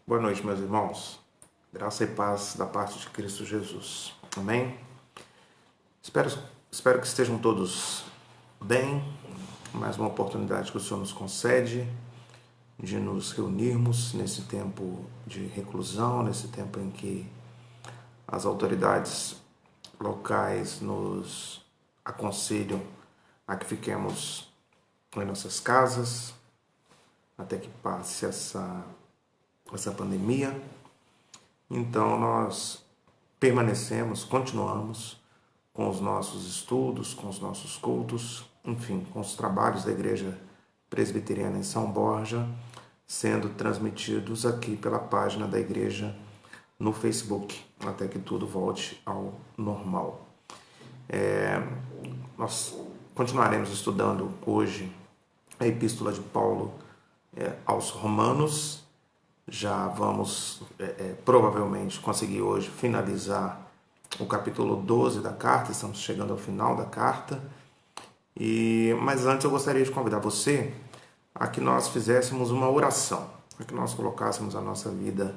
Boa noite, meus irmãos. Graça e paz da parte de Cristo Jesus. Amém? Espero que estejam todos bem. Mais uma oportunidade que o Senhor nos concede de nos reunirmos nesse tempo de reclusão, nesse tempo em que as autoridades locais nos aconselham a que fiquemos em nossas casas até que passe essa pandemia. Então nós continuamos com os nossos estudos, com os nossos cultos, enfim, com os trabalhos da Igreja Presbiteriana em São Borja, sendo transmitidos aqui pela página da Igreja no Facebook, até que tudo volte ao normal. Nós continuaremos estudando hoje a Epístola de Paulo aos Romanos. Já vamos provavelmente conseguir hoje finalizar o capítulo 12 da carta, estamos chegando ao final da carta. Mas antes eu gostaria de convidar você a que nós fizéssemos uma oração, a que nós colocássemos a nossa vida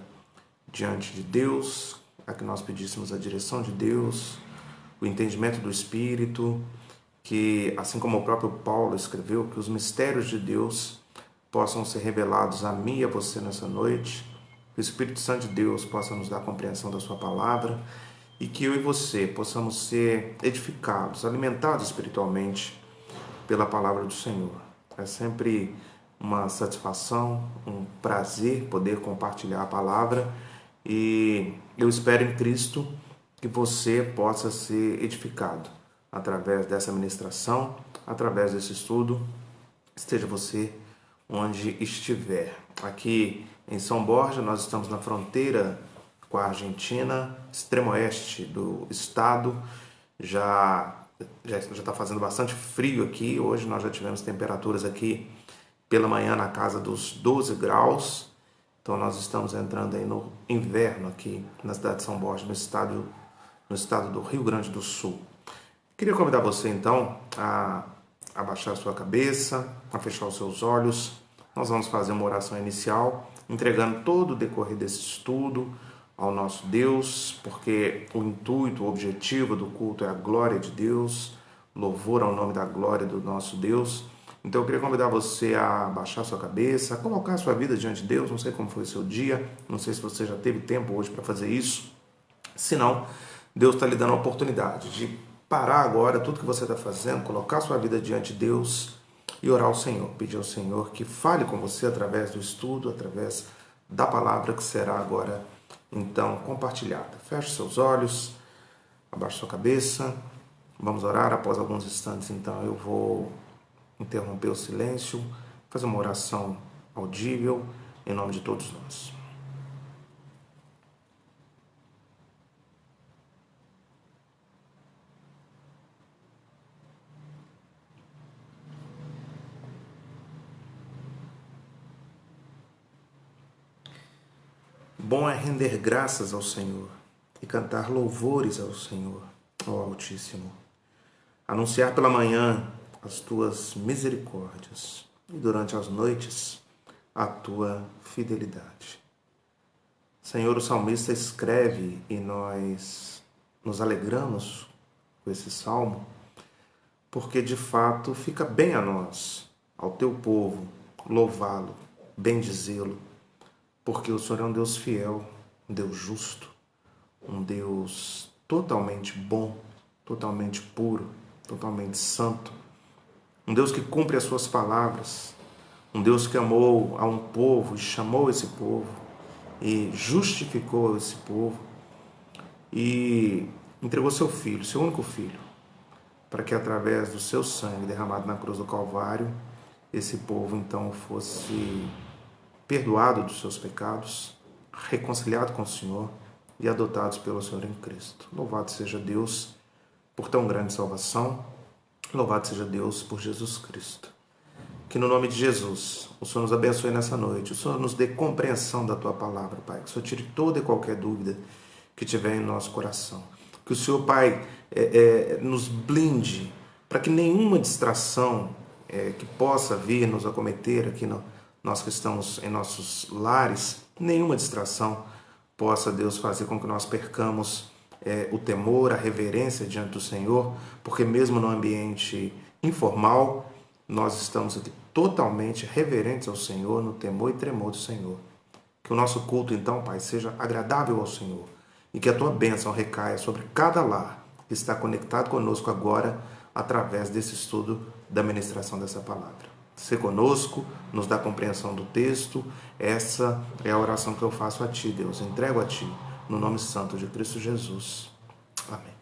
diante de Deus, a que nós pedíssemos a direção de Deus, o entendimento do Espírito, que assim como o próprio Paulo escreveu, que os mistérios de Deus possam ser revelados a mim e a você nessa noite, que o Espírito Santo de Deus possa nos dar a compreensão da sua palavra e que eu e você possamos ser edificados, alimentados espiritualmente pela palavra do Senhor. É sempre uma satisfação, um prazer poder compartilhar a palavra e eu espero em Cristo que você possa ser edificado através dessa ministração, através desse estudo, esteja você onde estiver. Aqui em São Borja, nós estamos na fronteira com a Argentina, extremo oeste do estado. Já está fazendo bastante frio aqui. Hoje nós já tivemos temperaturas aqui pela manhã na casa dos 12 graus. Então nós estamos entrando aí no inverno aqui na cidade de São Borja, no estado do Rio Grande do Sul. Queria convidar você então a abaixar a sua cabeça, a fechar os seus olhos. Nós vamos fazer uma oração inicial, entregando todo o decorrer desse estudo ao nosso Deus, porque o intuito, o objetivo do culto é a glória de Deus, louvor ao nome da glória do nosso Deus. Então eu queria convidar você a abaixar a sua cabeça, a colocar a sua vida diante de Deus. Não sei como foi o seu dia, não sei se você já teve tempo hoje para fazer isso. Se não, Deus está lhe dando a oportunidade de parar agora tudo que você está fazendo, colocar a sua vida diante de Deus e orar ao Senhor, pedir ao Senhor que fale com você através do estudo, através da palavra que será agora, então, compartilhada. Feche seus olhos, abaixe sua cabeça, vamos orar. Após alguns instantes, então, eu vou interromper o silêncio, fazer uma oração audível em nome de todos nós. Bom é render graças ao Senhor e cantar louvores ao Senhor, ao Altíssimo. Anunciar pela manhã as tuas misericórdias e durante as noites a tua fidelidade. Senhor, o salmista escreve e nós nos alegramos com esse salmo, porque de fato fica bem a nós, ao teu povo, louvá-lo, bendizê-lo, porque o Senhor é um Deus fiel, um Deus justo, um Deus totalmente bom, totalmente puro, totalmente santo, um Deus que cumpre as suas palavras, um Deus que amou a um povo e chamou esse povo e justificou esse povo e entregou seu filho, seu único filho, para que através do seu sangue derramado na cruz do Calvário, esse povo então fosse perdoado dos seus pecados, reconciliado com o Senhor e adotados pelo Senhor em Cristo. Louvado seja Deus por tão grande salvação, louvado seja Deus por Jesus Cristo. Que no nome de Jesus, o Senhor nos abençoe nessa noite, o Senhor nos dê compreensão da Tua palavra, Pai, que o Senhor tire toda e qualquer dúvida que tiver em nosso coração. Que o Senhor, Pai, nos blinde para que nenhuma distração que possa vir nos acometer aqui nós que estamos em nossos lares, nenhuma distração possa, Deus, fazer com que nós percamos o temor, a reverência diante do Senhor, porque mesmo no ambiente informal, nós estamos aqui totalmente reverentes ao Senhor, no temor e tremor do Senhor. Que o nosso culto, então, Pai, seja agradável ao Senhor e que a Tua bênção recaia sobre cada lar que está conectado conosco agora através desse estudo da ministração dessa palavra. Se conosco, nos dá compreensão do texto. Essa é a oração que eu faço a Ti, Deus. Entrego a Ti, no nome santo de Cristo Jesus. Amém.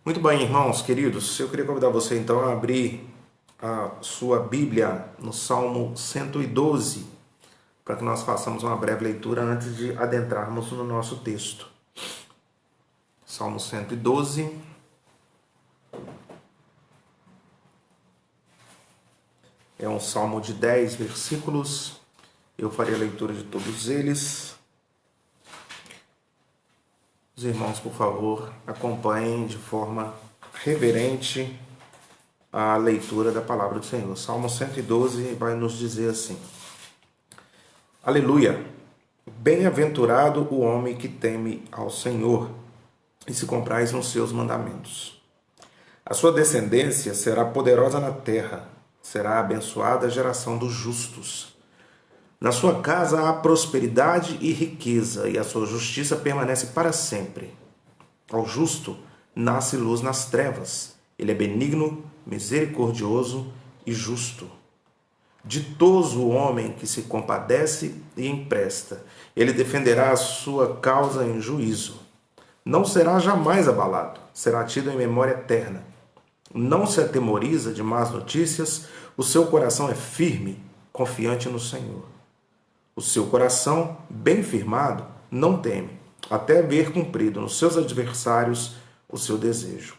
Muito bem, irmãos, queridos, eu queria convidar você então a abrir a sua Bíblia no Salmo 112, para que nós façamos uma breve leitura antes de adentrarmos no nosso texto. Salmo 112. É um salmo de 10 versículos. Eu farei a leitura de todos eles. Os irmãos, por favor, acompanhem de forma reverente a leitura da palavra do Senhor. Salmo 112 vai nos dizer assim: Aleluia! Bem-aventurado o homem que teme ao Senhor e se compraz nos seus mandamentos. A sua descendência será poderosa na terra, será abençoada a geração dos justos. Na sua casa há prosperidade e riqueza, e a sua justiça permanece para sempre. Ao justo nasce luz nas trevas. Ele é benigno, misericordioso e justo. Ditoso o homem que se compadece e empresta. Ele defenderá a sua causa em juízo. Não será jamais abalado, será tido em memória eterna. Não se atemoriza de más notícias, o seu coração é firme, confiante no Senhor. O seu coração, bem firmado, não teme, até ver cumprido nos seus adversários o seu desejo.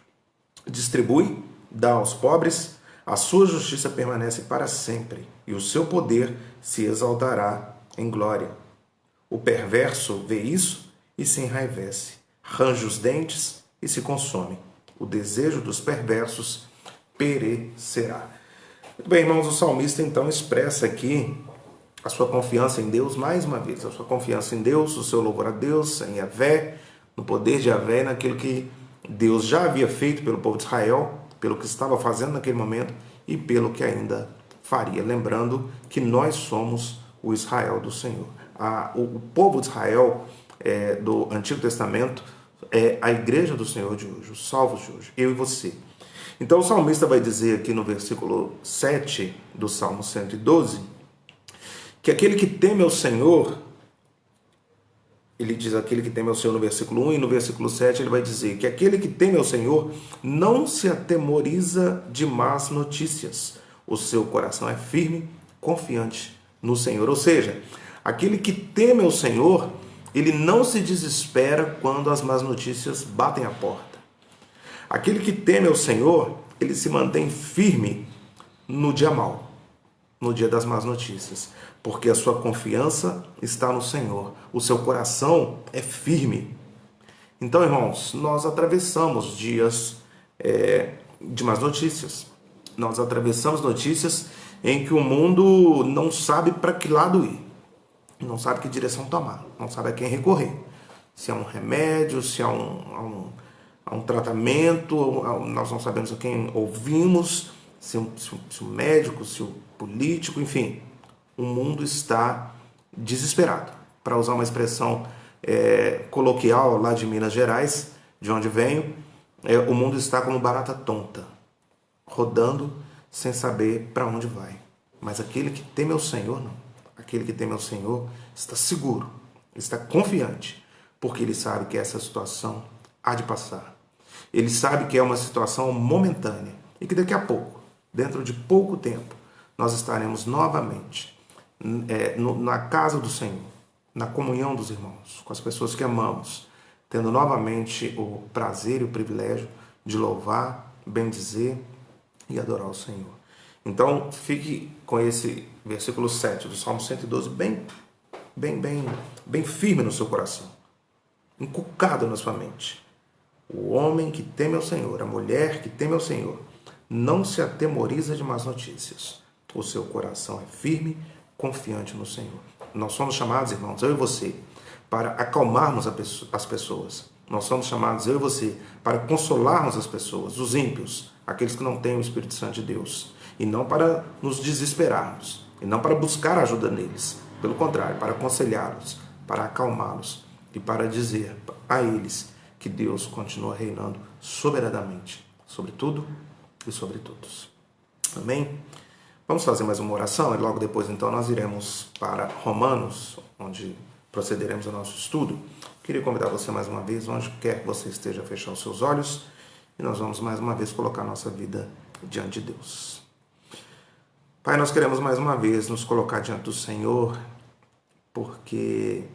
Distribui, dá aos pobres, a sua justiça permanece para sempre, e o seu poder se exaltará em glória. O perverso vê isso e se enraivece, range os dentes e se consome. O desejo dos perversos perecerá. Muito bem, irmãos, o salmista então expressa aqui a sua confiança em Deus, mais uma vez, a sua confiança em Deus, o seu louvor a Deus, em Yahvé, no poder de Yahvé, naquilo que Deus já havia feito pelo povo de Israel, pelo que estava fazendo naquele momento e pelo que ainda faria. Lembrando que nós somos o Israel do Senhor. O povo de Israel do Antigo Testamento é a igreja do Senhor de hoje, os salvos de hoje, eu e você. Então o salmista vai dizer aqui no versículo 7 do Salmo 112, que aquele que teme ao Senhor, ele diz aquele que teme ao Senhor no versículo 1, e no versículo 7 ele vai dizer que aquele que teme ao Senhor não se atemoriza de más notícias. O seu coração é firme, confiante no Senhor. Ou seja, aquele que teme ao Senhor, ele não se desespera quando as más notícias batem a porta. Aquele que teme ao Senhor, ele se mantém firme no dia mau, no dia das más notícias, porque a sua confiança está no Senhor, o seu coração é firme. Então, irmãos, nós atravessamos dias de más notícias, nós atravessamos notícias em que o mundo não sabe para que lado ir, não sabe que direção tomar, não sabe a quem recorrer, se é um remédio, se é um tratamento, nós não sabemos a quem ouvimos, se o médico, se o político, enfim, o mundo está desesperado. Para usar uma expressão coloquial lá de Minas Gerais, de onde venho, o mundo está como barata tonta, rodando sem saber para onde vai. Mas aquele que teme ao Senhor, não. Aquele que teme ao Senhor está seguro, está confiante, porque ele sabe que essa situação há de passar. Ele sabe que é uma situação momentânea e que daqui a pouco, dentro de pouco tempo, nós estaremos novamente na casa do Senhor, na comunhão dos irmãos, com as pessoas que amamos, tendo novamente o prazer e o privilégio de louvar, bendizer e adorar o Senhor. Então, fique com esse versículo 7 do Salmo 112 bem firme no seu coração, inculcado na sua mente. O homem que teme ao Senhor, a mulher que teme ao Senhor, não se atemoriza de más notícias. o seu coração é firme, confiante no Senhor. Nós somos chamados, irmãos, eu e você, para acalmarmos as pessoas. Nós somos chamados, eu e você, para consolarmos as pessoas, os ímpios, aqueles que não têm o Espírito Santo de Deus, e não para nos desesperarmos, e não para buscar ajuda neles. Pelo contrário, para aconselhá-los, para acalmá-los e para dizer a eles que Deus continua reinando soberanamente sobre tudo e sobre todos. Amém? Vamos fazer mais uma oração e logo depois então nós iremos para Romanos, onde procederemos ao nosso estudo. Queria convidar você mais uma vez, onde quer que você esteja, a fechar os seus olhos e nós vamos mais uma vez colocar nossa vida diante de Deus. Pai, nós queremos mais uma vez nos colocar diante do Senhor, porque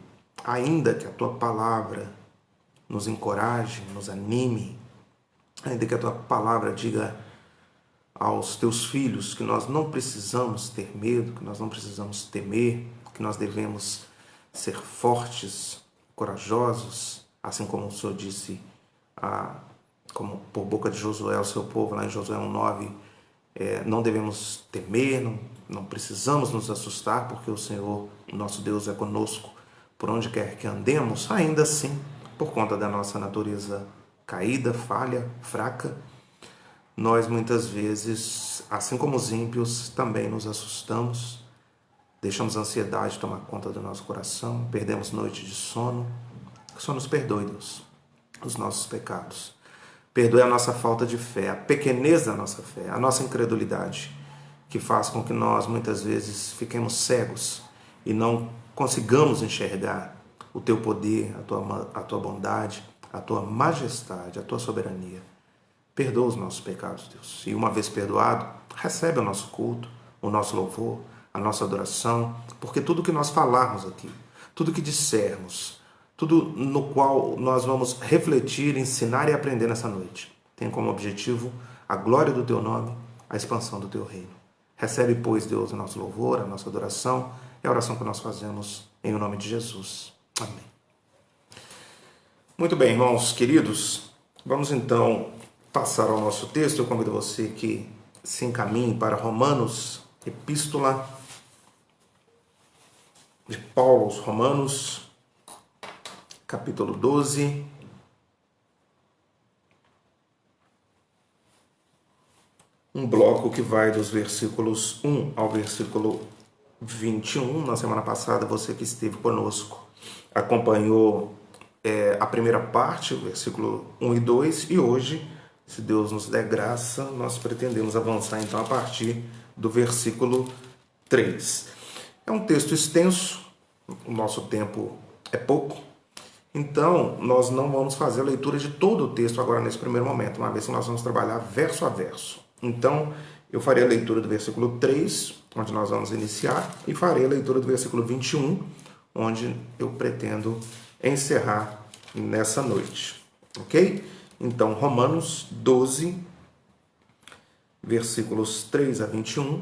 ainda que a Tua palavra nos encoraje, nos anime, ainda que a Tua palavra diga aos Teus filhos que nós não precisamos ter medo, que nós não precisamos temer, que nós devemos ser fortes, corajosos, assim como o Senhor disse, como por boca de Josué ao seu povo, lá em Josué 1:9, não devemos temer, não precisamos nos assustar, porque o Senhor, o nosso Deus, é conosco por onde quer que andemos. Ainda assim, por conta da nossa natureza caída, falha, fraca, nós muitas vezes, assim como os ímpios, também nos assustamos, deixamos a ansiedade tomar conta do nosso coração, perdemos noite de sono. Que o Senhor nos perdoe, Deus, os nossos pecados. Perdoe a nossa falta de fé, a pequenez da nossa fé, a nossa incredulidade, que faz com que nós muitas vezes fiquemos cegos e não consigamos enxergar o Teu poder, a Tua bondade, a Tua majestade, a Tua soberania. Perdoa os nossos pecados, Deus. E uma vez perdoado, recebe o nosso culto, o nosso louvor, a nossa adoração, porque tudo que nós falarmos aqui, tudo que dissermos, tudo no qual nós vamos refletir, ensinar e aprender nessa noite, tem como objetivo a glória do Teu nome, a expansão do Teu reino. Recebe, pois, Deus, o nosso louvor, a nossa adoração e a oração que nós fazemos em o nome de Jesus. Amém. Muito bem, irmãos queridos, vamos então passar ao nosso texto. Eu convido você que se encaminhe para Romanos, epístola de Paulo aos Romanos, capítulo 12, um bloco que vai dos versículos 1 ao versículo 21. Na semana passada, você que esteve conosco acompanhou a primeira parte, o versículo 1 e 2, e hoje, se Deus nos der graça, nós pretendemos avançar então a partir do versículo 3. É um texto extenso, o nosso tempo é pouco, então nós não vamos fazer a leitura de todo o texto agora nesse primeiro momento, uma vez que nós vamos trabalhar verso a verso. Então, eu farei a leitura do versículo 3, onde nós vamos iniciar, e farei a leitura do versículo 21, onde eu pretendo encerrar nessa noite. Ok? Então, Romanos 12, versículos 3 a 21.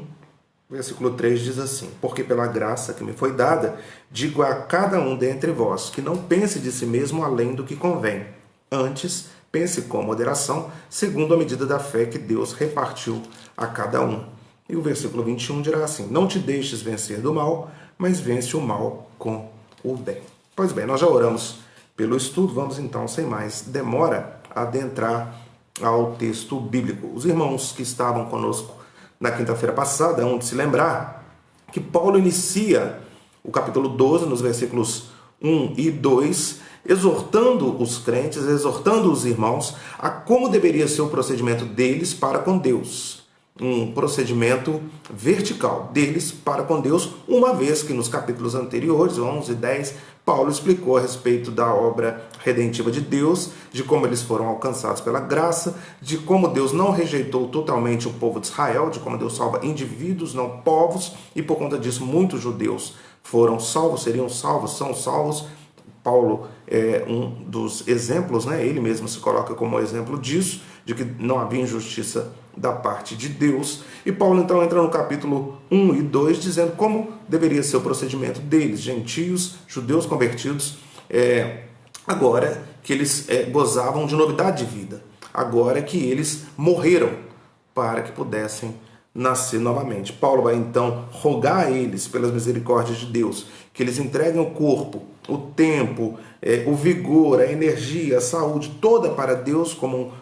Versículo 3 diz assim: porque pela graça que me foi dada, digo a cada um dentre vós, que não pense de si mesmo além do que convém. Antes, pense com moderação, segundo a medida da fé que Deus repartiu a cada um. E o versículo 21 dirá assim: não te deixes vencer do mal, mas vence o mal com o bem. Pois bem, nós já oramos pelo estudo, vamos então, sem mais demora, adentrar ao texto bíblico. Os irmãos que estavam conosco na quinta-feira passada hão de se lembrar que Paulo inicia o capítulo 12, nos versículos 1 e 2, exortando os crentes, exortando os irmãos a como deveria ser o procedimento deles para com Deus. Um procedimento vertical deles para com Deus, uma vez que nos capítulos anteriores, 11 e 10, Paulo explicou a respeito da obra redentiva de Deus, de como eles foram alcançados pela graça, de como Deus não rejeitou totalmente o povo de Israel, de como Deus salva indivíduos, não povos, e por conta disso muitos judeus foram salvos, seriam salvos, são salvos. Paulo é um dos exemplos, né? Ele mesmo se coloca como exemplo disso, de que não havia injustiça da parte de Deus. E Paulo então entra no capítulo 1 e 2 dizendo como deveria ser o procedimento deles, gentios, judeus convertidos, agora que eles gozavam de novidade de vida, agora que eles morreram para que pudessem nascer novamente. Paulo vai então rogar a eles, pelas misericórdias de Deus, que eles entreguem o corpo, o tempo, o vigor, a energia, a saúde toda para Deus como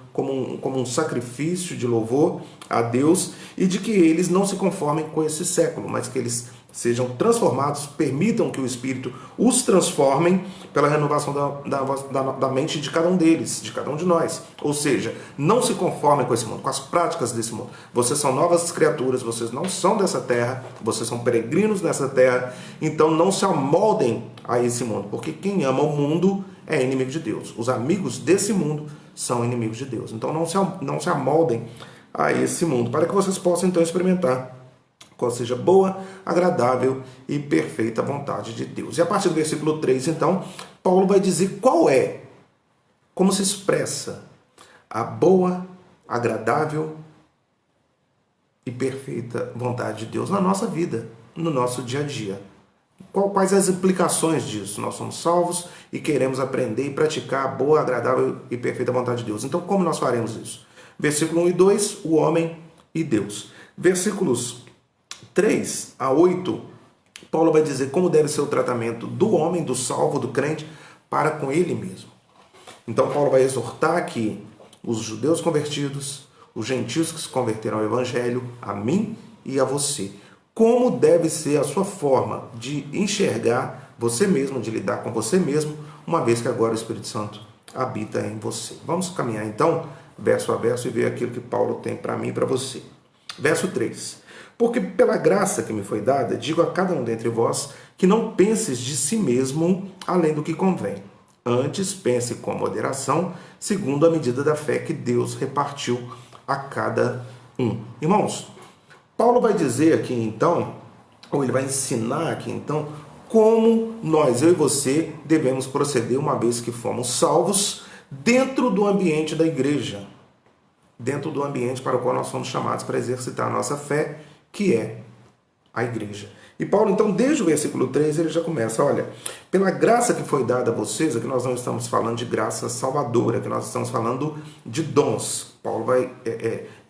um sacrifício de louvor a Deus, e de que eles não se conformem com esse século, mas que eles sejam transformados, permitam que o Espírito os transformem pela renovação da mente de cada um deles, de cada um de nós. Ou seja, não se conformem com esse mundo, com as práticas desse mundo. Vocês são novas criaturas, vocês não são dessa terra, vocês são peregrinos nessa terra, então não se amoldem a esse mundo, porque quem ama o mundo é inimigo de Deus. Os amigos desse mundo são inimigos de Deus. Então não se amoldem a esse mundo, para que vocês possam então experimentar qual seja boa, agradável e perfeita vontade de Deus. E a partir do versículo 3, então, Paulo vai dizer qual é, como se expressa a boa, agradável e perfeita vontade de Deus na nossa vida, no nosso dia a dia. Quais as implicações disso? Nós somos salvos e queremos aprender e praticar a boa, agradável e perfeita vontade de Deus. Então, como nós faremos isso? Versículo 1 e 2, o homem e Deus. Versículos 3 a 8, Paulo vai dizer como deve ser o tratamento do homem, do salvo, do crente, para com ele mesmo. Então, Paulo vai exortar aqui os judeus convertidos, os gentios que se converteram ao Evangelho, a mim e a você. Como deve ser a sua forma de enxergar você mesmo, de lidar com você mesmo, uma vez que agora o Espírito Santo habita em você. Vamos caminhar então, verso a verso, e ver aquilo que Paulo tem para mim e para você. Verso 3. Porque pela graça que me foi dada, digo a cada um dentre vós que não penses de si mesmo além do que convém. Antes pense com moderação, segundo a medida da fé que Deus repartiu a cada um. Irmãos, Paulo vai dizer aqui então, ou ele vai ensinar aqui então, como nós, eu e você, devemos proceder uma vez que fomos salvos dentro do ambiente da igreja, dentro do ambiente para o qual nós somos chamados para exercitar a nossa fé, que é a igreja. E Paulo, então, desde o versículo 3, ele já começa, olha, pela graça que foi dada a vocês, aqui nós não estamos falando de graça salvadora, aqui nós estamos falando de dons. Paulo vai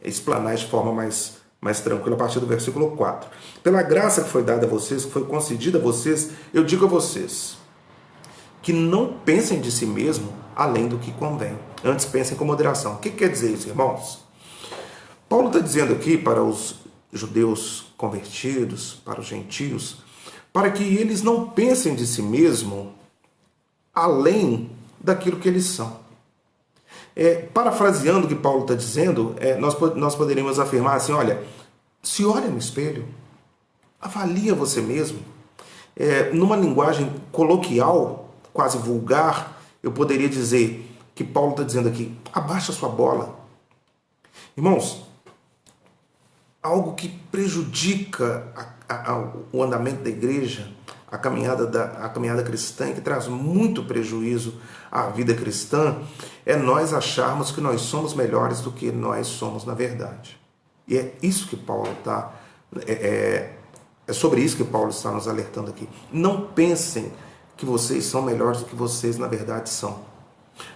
explanar de forma mais tranquila a partir do versículo 4. Pela graça que foi dada a vocês, que foi concedida a vocês, eu digo a vocês, que não pensem de si mesmo além do que convém. Antes pensem com moderação. O que quer dizer isso, irmãos? Paulo está dizendo aqui para os judeus convertidos, para os gentios, para que eles não pensem de si mesmo além daquilo que eles são. Parafraseando o que Paulo está dizendo, nós poderíamos afirmar assim, olha, se olha no espelho, avalia você mesmo. Numa linguagem coloquial, quase vulgar, eu poderia dizer que Paulo está dizendo aqui, abaixa sua bola. Irmãos, algo que prejudica o andamento da igreja, a caminhada cristã, e que traz muito prejuízo à vida cristã, é nós acharmos que nós somos melhores do que nós somos na verdade. E é isso que Paulo está... É sobre isso que Paulo está nos alertando aqui. Não pensem que vocês são melhores do que vocês na verdade são.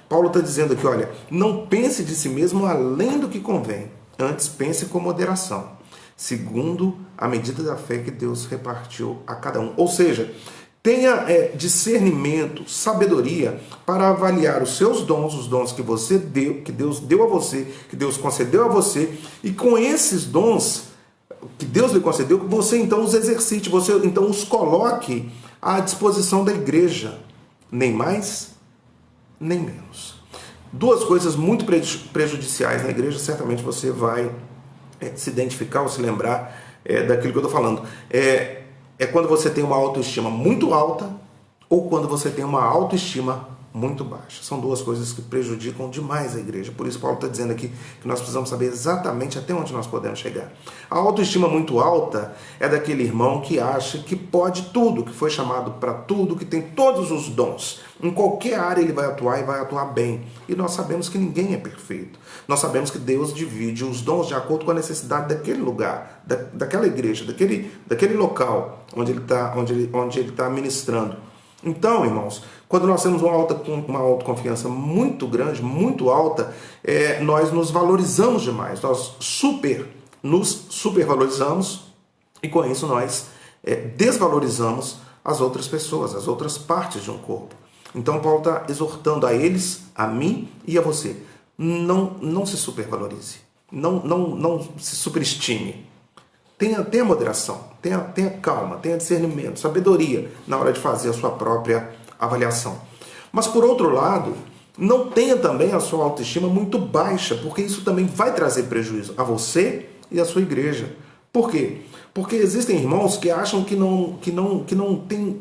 Paulo está dizendo aqui, olha, não pense de si mesmo além do que convém. Antes pense com moderação, segundo a medida da fé que Deus repartiu a cada um. Ou seja, tenha discernimento, sabedoria para avaliar os seus dons, os dons que você deu, que Deus deu a você, que Deus concedeu a você, e com esses dons que Deus lhe concedeu, você então os exercite, você então os coloque à disposição da igreja, nem mais, nem menos. Duas coisas muito prejudiciais na igreja, certamente você vai se identificar ou se lembrar daquilo que eu estou falando. É quando você tem uma autoestima muito alta ou quando você tem uma autoestima muito baixa. São duas coisas que prejudicam demais a igreja. Por isso Paulo está dizendo aqui que nós precisamos saber exatamente até onde nós podemos chegar. A autoestima muito alta é daquele irmão que acha que pode tudo, que foi chamado para tudo, que tem todos os dons. Em qualquer área ele vai atuar e vai atuar bem. E nós sabemos que ninguém é perfeito. Nós sabemos que Deus divide os dons de acordo com a necessidade daquele lugar, daquela igreja, daquele local onde ele está ministrando. Então, irmãos, quando nós temos uma autoconfiança muito grande, muito alta, nós nos valorizamos demais, nós nos supervalorizamos e com isso nós desvalorizamos as outras pessoas, as outras partes de um corpo. Então Paulo está exortando a eles, a mim e a você. Não se supervalorize, não se superestime. Tenha moderação, tenha calma, tenha discernimento, sabedoria na hora de fazer a sua própria avaliação. Mas por outro lado, não tenha também a sua autoestima muito baixa, porque isso também vai trazer prejuízo a você e a sua igreja. Por quê? Porque existem irmãos que acham que não tem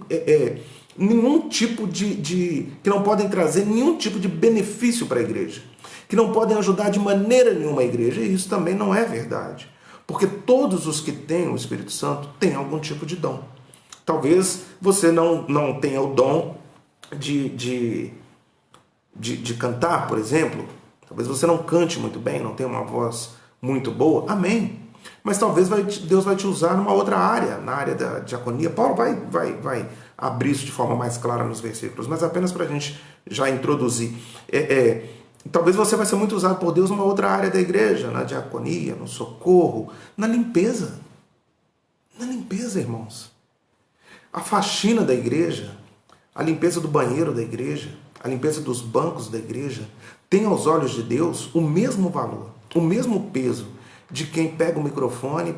nenhum tipo que não podem trazer nenhum tipo de benefício para a igreja, que não podem ajudar de maneira nenhuma a igreja, e isso também não é verdade. Porque todos os que têm o Espírito Santo têm algum tipo de dom. Talvez você não tenha o dom de cantar, por exemplo. Talvez você não cante muito bem, não tenha uma voz muito boa. Amém. Mas talvez Deus vai te usar numa outra área, na área da diaconia. Paulo vai abrir isso de forma mais clara nos versículos, mas apenas para a gente já introduzir. Talvez você vai ser muito usado por Deus numa outra área da igreja, na diaconia, no socorro, na limpeza. Na limpeza, irmãos. A faxina da igreja, a limpeza do banheiro da igreja, a limpeza dos bancos da igreja, tem aos olhos de Deus o mesmo valor, o mesmo peso de quem pega o microfone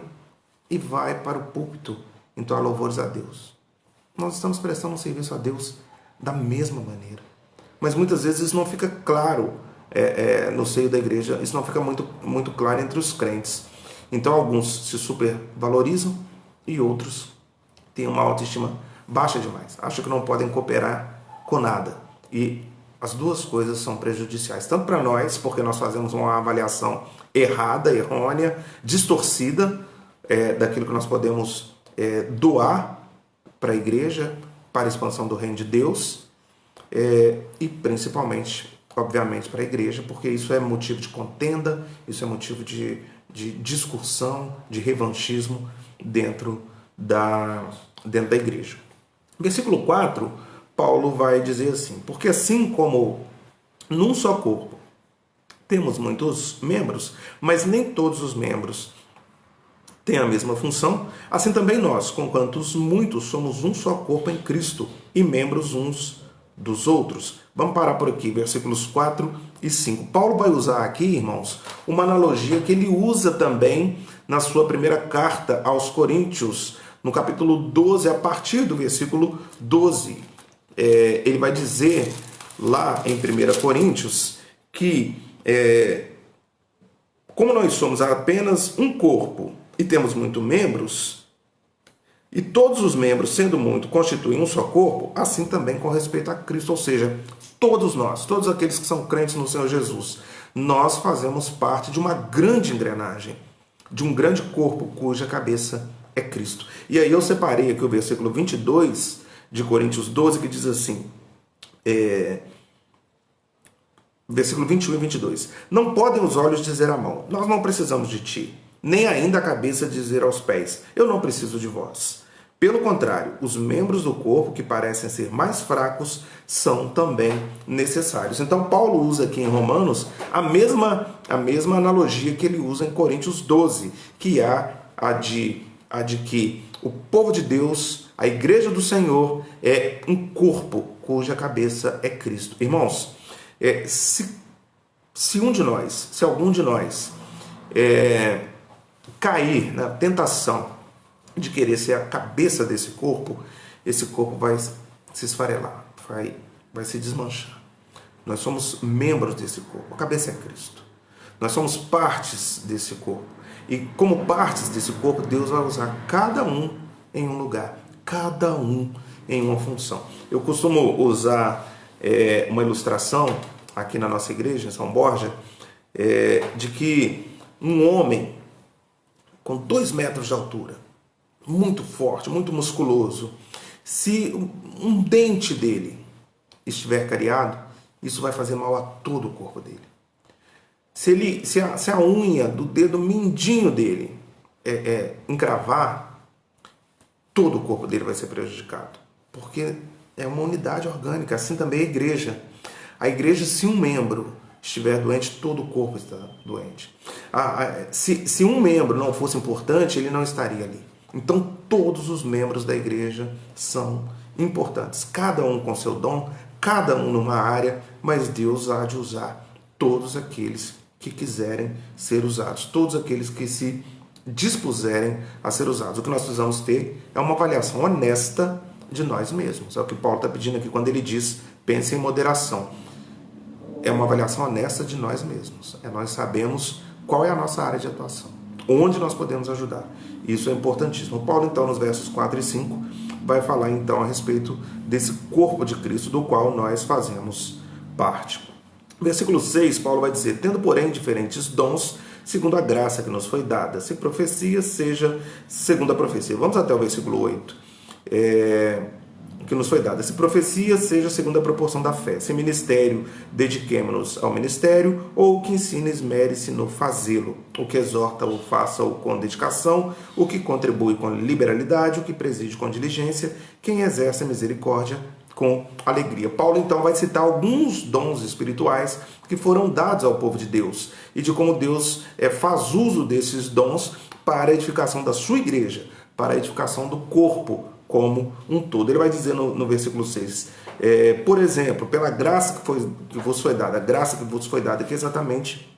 e vai para o púlpito entoar louvores a Deus. Nós estamos prestando um serviço a Deus da mesma maneira. Mas muitas vezes isso não fica claro no seio da igreja, isso não fica muito claro entre os crentes. Então alguns se supervalorizam e outros têm uma autoestima baixa demais. Acham que não podem cooperar com nada. E as duas coisas são prejudiciais, tanto para nós, porque nós fazemos uma avaliação errada, errônea, distorcida daquilo que nós podemos doar para a igreja, para a expansão do reino de Deus, e principalmente, obviamente, para a igreja, porque isso é motivo de contenda, isso é motivo de discussão, de revanchismo dentro da igreja. Versículo 4, Paulo vai dizer assim: porque assim como num só corpo temos muitos membros, mas nem todos os membros têm a mesma função, assim também nós, conquanto muitos, somos um só corpo em Cristo e membros uns dos outros. Vamos parar por aqui, versículos 4 e 5. Paulo vai usar aqui, irmãos, uma analogia que ele usa também na sua primeira carta aos Coríntios, no capítulo 12, a partir do versículo 12. Ele vai dizer lá em 1 Coríntios que como nós somos apenas um corpo e temos muitos membros, e todos os membros, sendo muito, constituem um só corpo, assim também com respeito a Cristo. Ou seja, todos nós, todos aqueles que são crentes no Senhor Jesus, nós fazemos parte de uma grande engrenagem, de um grande corpo cuja cabeça é Cristo. E aí eu separei aqui o versículo 22 de Coríntios 12, que diz assim, versículo 21 e 22. Não podem os olhos dizer à mão, nós não precisamos de ti, nem ainda a cabeça dizer aos pés, eu não preciso de vós. Pelo contrário, os membros do corpo que parecem ser mais fracos são também necessários. Então Paulo usa aqui em Romanos a mesma analogia que ele usa em Coríntios 12, que é a de que o povo de Deus, a igreja do Senhor, é um corpo cuja cabeça é Cristo. Irmãos, se algum de nós cair na tentação de querer ser a cabeça desse corpo, esse corpo vai se esfarelar, vai se desmanchar. Nós somos membros desse corpo, a cabeça é Cristo. Nós somos partes desse corpo. E como partes desse corpo, Deus vai usar cada um em um lugar, cada um em uma função. Eu costumo usar uma ilustração aqui na nossa igreja, em São Borja, de que um homem com 2 metros de altura, muito forte, muito musculoso, se um dente dele estiver cariado, isso vai fazer mal a todo o corpo dele. Se a unha do dedo mindinho dele encravar, todo o corpo dele vai ser prejudicado, porque é uma unidade orgânica. Assim também a igreja. A igreja, se um membro estiver doente, todo o corpo está doente. Se um membro não fosse importante, ele não estaria ali. Então, todos os membros da igreja são importantes, cada um com seu dom, cada um numa área, mas Deus há de usar todos aqueles que quiserem ser usados, todos aqueles que se dispuserem a ser usados. O que nós precisamos ter é uma avaliação honesta de nós mesmos. É o que Paulo está pedindo aqui quando ele diz, pense em moderação. É uma avaliação honesta de nós mesmos. Nós sabemos qual é a nossa área de atuação, onde nós podemos ajudar. Isso é importantíssimo. Paulo, então, nos versos 4 e 5, vai falar, então, a respeito desse corpo de Cristo, do qual nós fazemos parte. Versículo 6, Paulo vai dizer, tendo, porém, diferentes dons, segundo a graça que nos foi dada. Se profecia, seja segundo a profecia. Vamos até o versículo 8. Que nos foi dada. Se profecia, seja segundo a proporção da fé. Se ministério, dediquemo-nos ao ministério, ou o que ensina, esmere-se no fazê-lo. O que exorta, o faça-o com dedicação, o que contribui com liberalidade, o que preside com diligência, quem exerce a misericórdia com alegria. Paulo, então, vai citar alguns dons espirituais que foram dados ao povo de Deus e de como Deus faz uso desses dons para a edificação da sua igreja, para a edificação do corpo como um todo. Ele vai dizer no versículo 6, por exemplo, pela graça que vos foi dada, a graça que vos foi dada, que é exatamente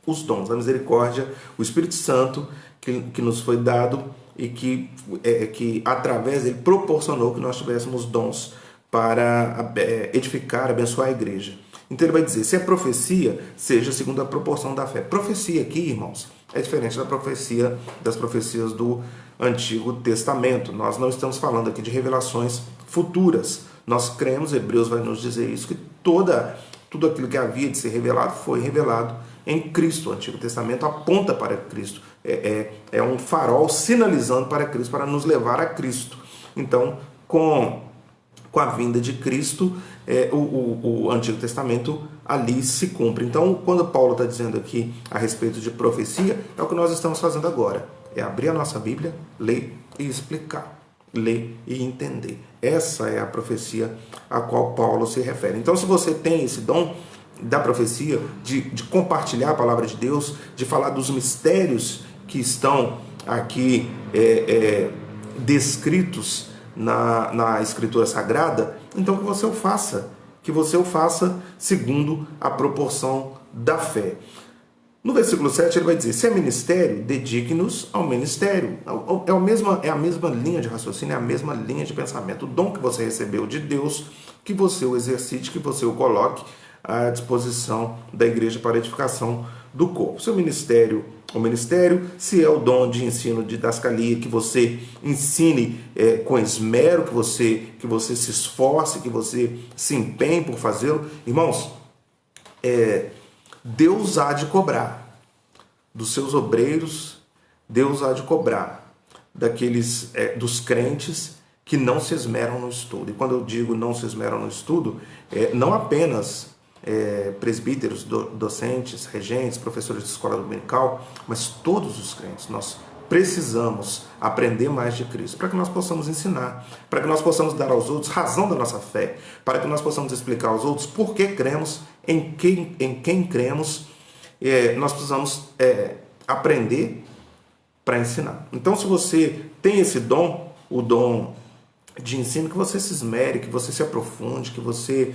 os dons, a misericórdia, o Espírito Santo que nos foi dado e que através dele proporcionou que nós tivéssemos dons para edificar, abençoar a igreja. Então ele vai dizer, se é profecia, seja segundo a proporção da fé. Profecia aqui, irmãos, é diferente das profecias do Antigo Testamento. Nós não estamos falando aqui de revelações futuras. Nós cremos, Hebreus vai nos dizer isso, que tudo aquilo que havia de ser revelado foi revelado em Cristo. O Antigo Testamento aponta para Cristo. É um farol sinalizando para Cristo, para nos levar a Cristo. Então, com a vinda de Cristo, o Antigo Testamento ali se cumpre. Então, quando Paulo está dizendo aqui a respeito de profecia, é o que nós estamos fazendo agora. É abrir a nossa Bíblia, ler e explicar. Ler e entender. Essa é a profecia a qual Paulo se refere. Então, se você tem esse dom da profecia, de compartilhar a palavra de Deus, de falar dos mistérios que estão aqui descritos na Escritura Sagrada, então que você o faça segundo a proporção da fé. No versículo 7 ele vai dizer, se é ministério, dedique-nos ao ministério. É a mesma linha de raciocínio, é a mesma linha de pensamento. O dom que você recebeu de Deus, que você o exercite, que você o coloque à disposição da igreja para a edificação do corpo. Seu ministério, o ministério, se é o dom de ensino, de didascalia, que você ensine com esmero, que você se esforce, que você se empenhe por fazê-lo. Irmãos, Deus há de cobrar dos seus obreiros, Deus há de cobrar dos crentes que não se esmeram no estudo. E quando eu digo não se esmeram no estudo, não apenas presbíteros, docentes, regentes, professores de escola dominical, mas todos os crentes. Nós precisamos aprender mais de Cristo para que nós possamos ensinar, para que nós possamos dar aos outros razão da nossa fé, para que nós possamos explicar aos outros por que cremos, em quem cremos. Nós precisamos aprender para ensinar. Então, se você tem esse dom, o dom de ensino, que você se esmere, que você se aprofunde, que você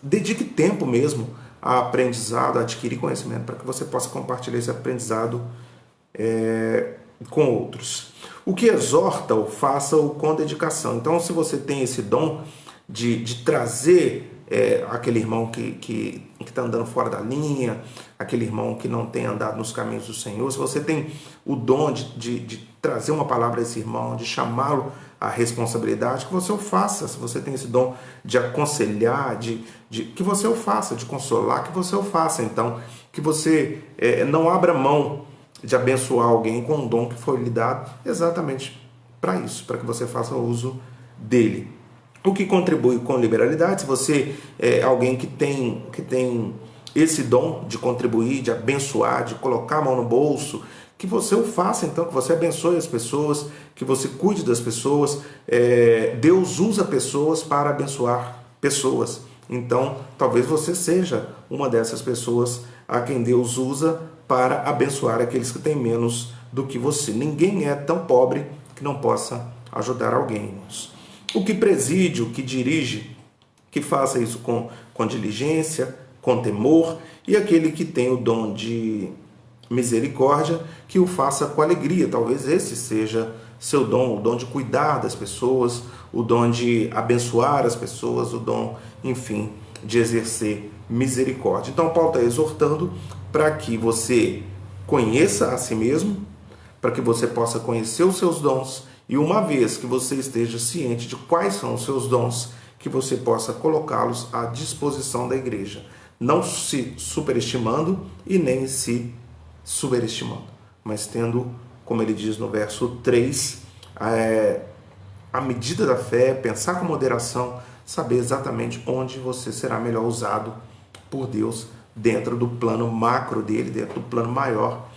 dedique tempo mesmo a aprendizado, a adquirir conhecimento, para que você possa compartilhar esse aprendizado com outros. O que exorta-o, faça-o com dedicação. Então, se você tem esse dom de trazer aquele irmão que está andando fora da linha, aquele irmão que não tem andado nos caminhos do Senhor, se você tem o dom de trazer uma palavra a esse irmão, de chamá-lo à responsabilidade, que você o faça. Se você tem esse dom de aconselhar, que você o faça, de consolar, que você o faça. Então, que você não abra mão de abençoar alguém com um dom que foi lhe dado exatamente para isso, para que você faça uso dele. O que contribui com liberalidade, se você é alguém que tem esse dom de contribuir, de abençoar, de colocar a mão no bolso, que você o faça, então, que você abençoe as pessoas, que você cuide das pessoas. Deus usa pessoas para abençoar pessoas. Então, talvez você seja uma dessas pessoas a quem Deus usa para abençoar aqueles que têm menos do que você. Ninguém é tão pobre que não possa ajudar alguém, irmãos. O que preside, o que dirige, que faça isso com diligência, com temor, e aquele que tem o dom de misericórdia, que o faça com alegria. Talvez esse seja seu dom, o dom de cuidar das pessoas, o dom de abençoar as pessoas, o dom, enfim, de exercer misericórdia. Então, Paulo está exortando para que você conheça a si mesmo, para que você possa conhecer os seus dons, e uma vez que você esteja ciente de quais são os seus dons, que você possa colocá-los à disposição da igreja, não se superestimando e nem se subestimando, mas tendo, como ele diz no verso 3, a medida da fé, pensar com moderação, saber exatamente onde você será melhor usado por Deus dentro do plano macro dele, dentro do plano maior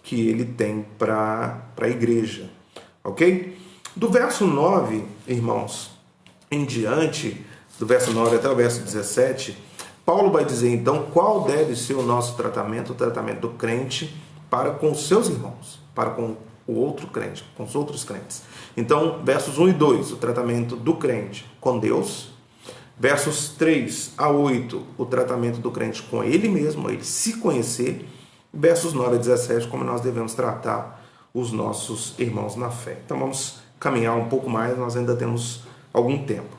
que ele tem para a igreja, ok? Do verso 9, irmãos, em diante, do verso 9 até o verso 17, Paulo vai dizer então qual deve ser o nosso tratamento, o tratamento do crente para com os seus irmãos, para com o outro crente, com os outros crentes. Então, versos 1 e 2, o tratamento do crente com Deus. Versos 3 a 8, o tratamento do crente com ele mesmo, ele se conhecer. Versos 9 a 17, como nós devemos tratar os nossos irmãos na fé. Então, vamos caminhar um pouco mais, nós ainda temos algum tempo.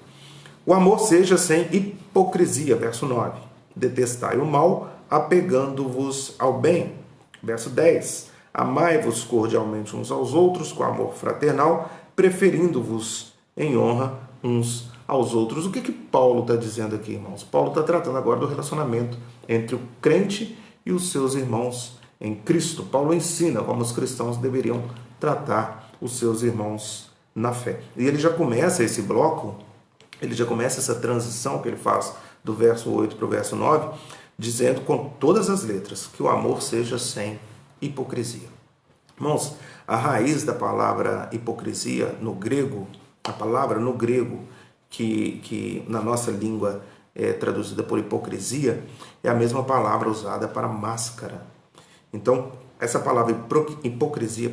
O amor seja sem hipocrisia, verso 9. Detestai o mal, apegando-vos ao bem. Verso 10. Amai-vos cordialmente uns aos outros, com amor fraternal, preferindo-vos em honra uns aos outros. O que Paulo está dizendo aqui, irmãos? Paulo está tratando agora do relacionamento entre o crente e os seus irmãos em Cristo. Paulo ensina como os cristãos deveriam tratar os seus irmãos na fé. E ele já começa esse bloco, ele já começa essa transição que ele faz do verso 8 para o verso 9, dizendo com todas as letras que o amor seja sem hipocrisia. Irmãos, a raiz da palavra hipocrisia no grego, a palavra no grego que na nossa língua é traduzida por hipocrisia, é a mesma palavra usada para máscara. Então, essa palavra hipocrisia,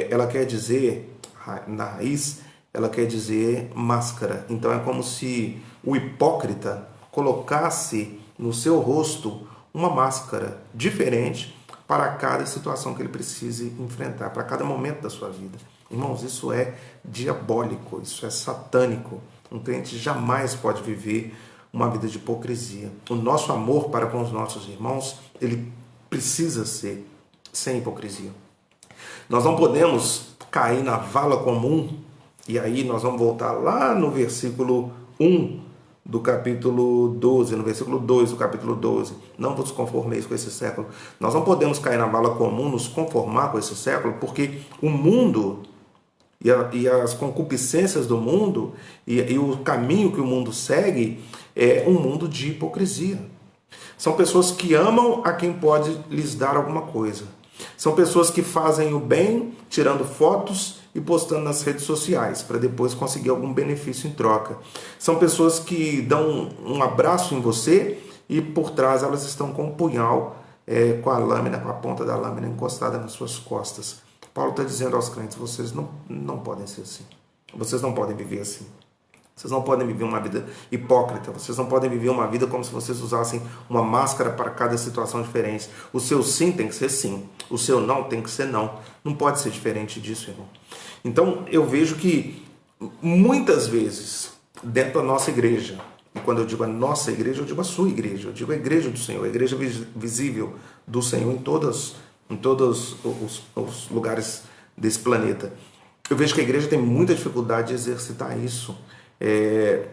ela quer dizer, na raiz, ela quer dizer máscara. Então, é como se o hipócrita colocasse no seu rosto uma máscara diferente para cada situação que ele precise enfrentar, para cada momento da sua vida. Irmãos, isso é diabólico, isso é satânico. Um crente jamais pode viver uma vida de hipocrisia. O nosso amor para com os nossos irmãos, ele precisa ser sem hipocrisia. Nós não podemos cair na vala comum, e aí nós vamos voltar lá no versículo 1 do capítulo 12, no versículo 2 do capítulo 12, não vos conformeis com esse século. Nós não podemos cair na vala comum, nos conformar com esse século, porque o mundo e as concupiscências do mundo e o caminho que o mundo segue é um mundo de hipocrisia. São pessoas que amam a quem pode lhes dar alguma coisa. São pessoas que fazem o bem, tirando fotos e postando nas redes sociais, para depois conseguir algum benefício em troca. São pessoas que dão um abraço em você e por trás elas estão com um punhal, com a lâmina, com a ponta da lâmina encostada nas suas costas. Paulo está dizendo aos crentes, vocês não podem ser assim. Vocês não podem viver assim. Vocês não podem viver uma vida hipócrita. Vocês não podem viver uma vida como se vocês usassem uma máscara para cada situação diferente. O seu sim tem que ser sim. O seu não tem que ser não. Não pode ser diferente disso, irmão. Então, eu vejo que muitas vezes, dentro da nossa igreja, e quando eu digo a nossa igreja, eu digo a sua igreja, eu digo a igreja do Senhor, a igreja visível do Senhor em todos os lugares desse planeta. Eu vejo que a igreja tem muita dificuldade de exercitar isso.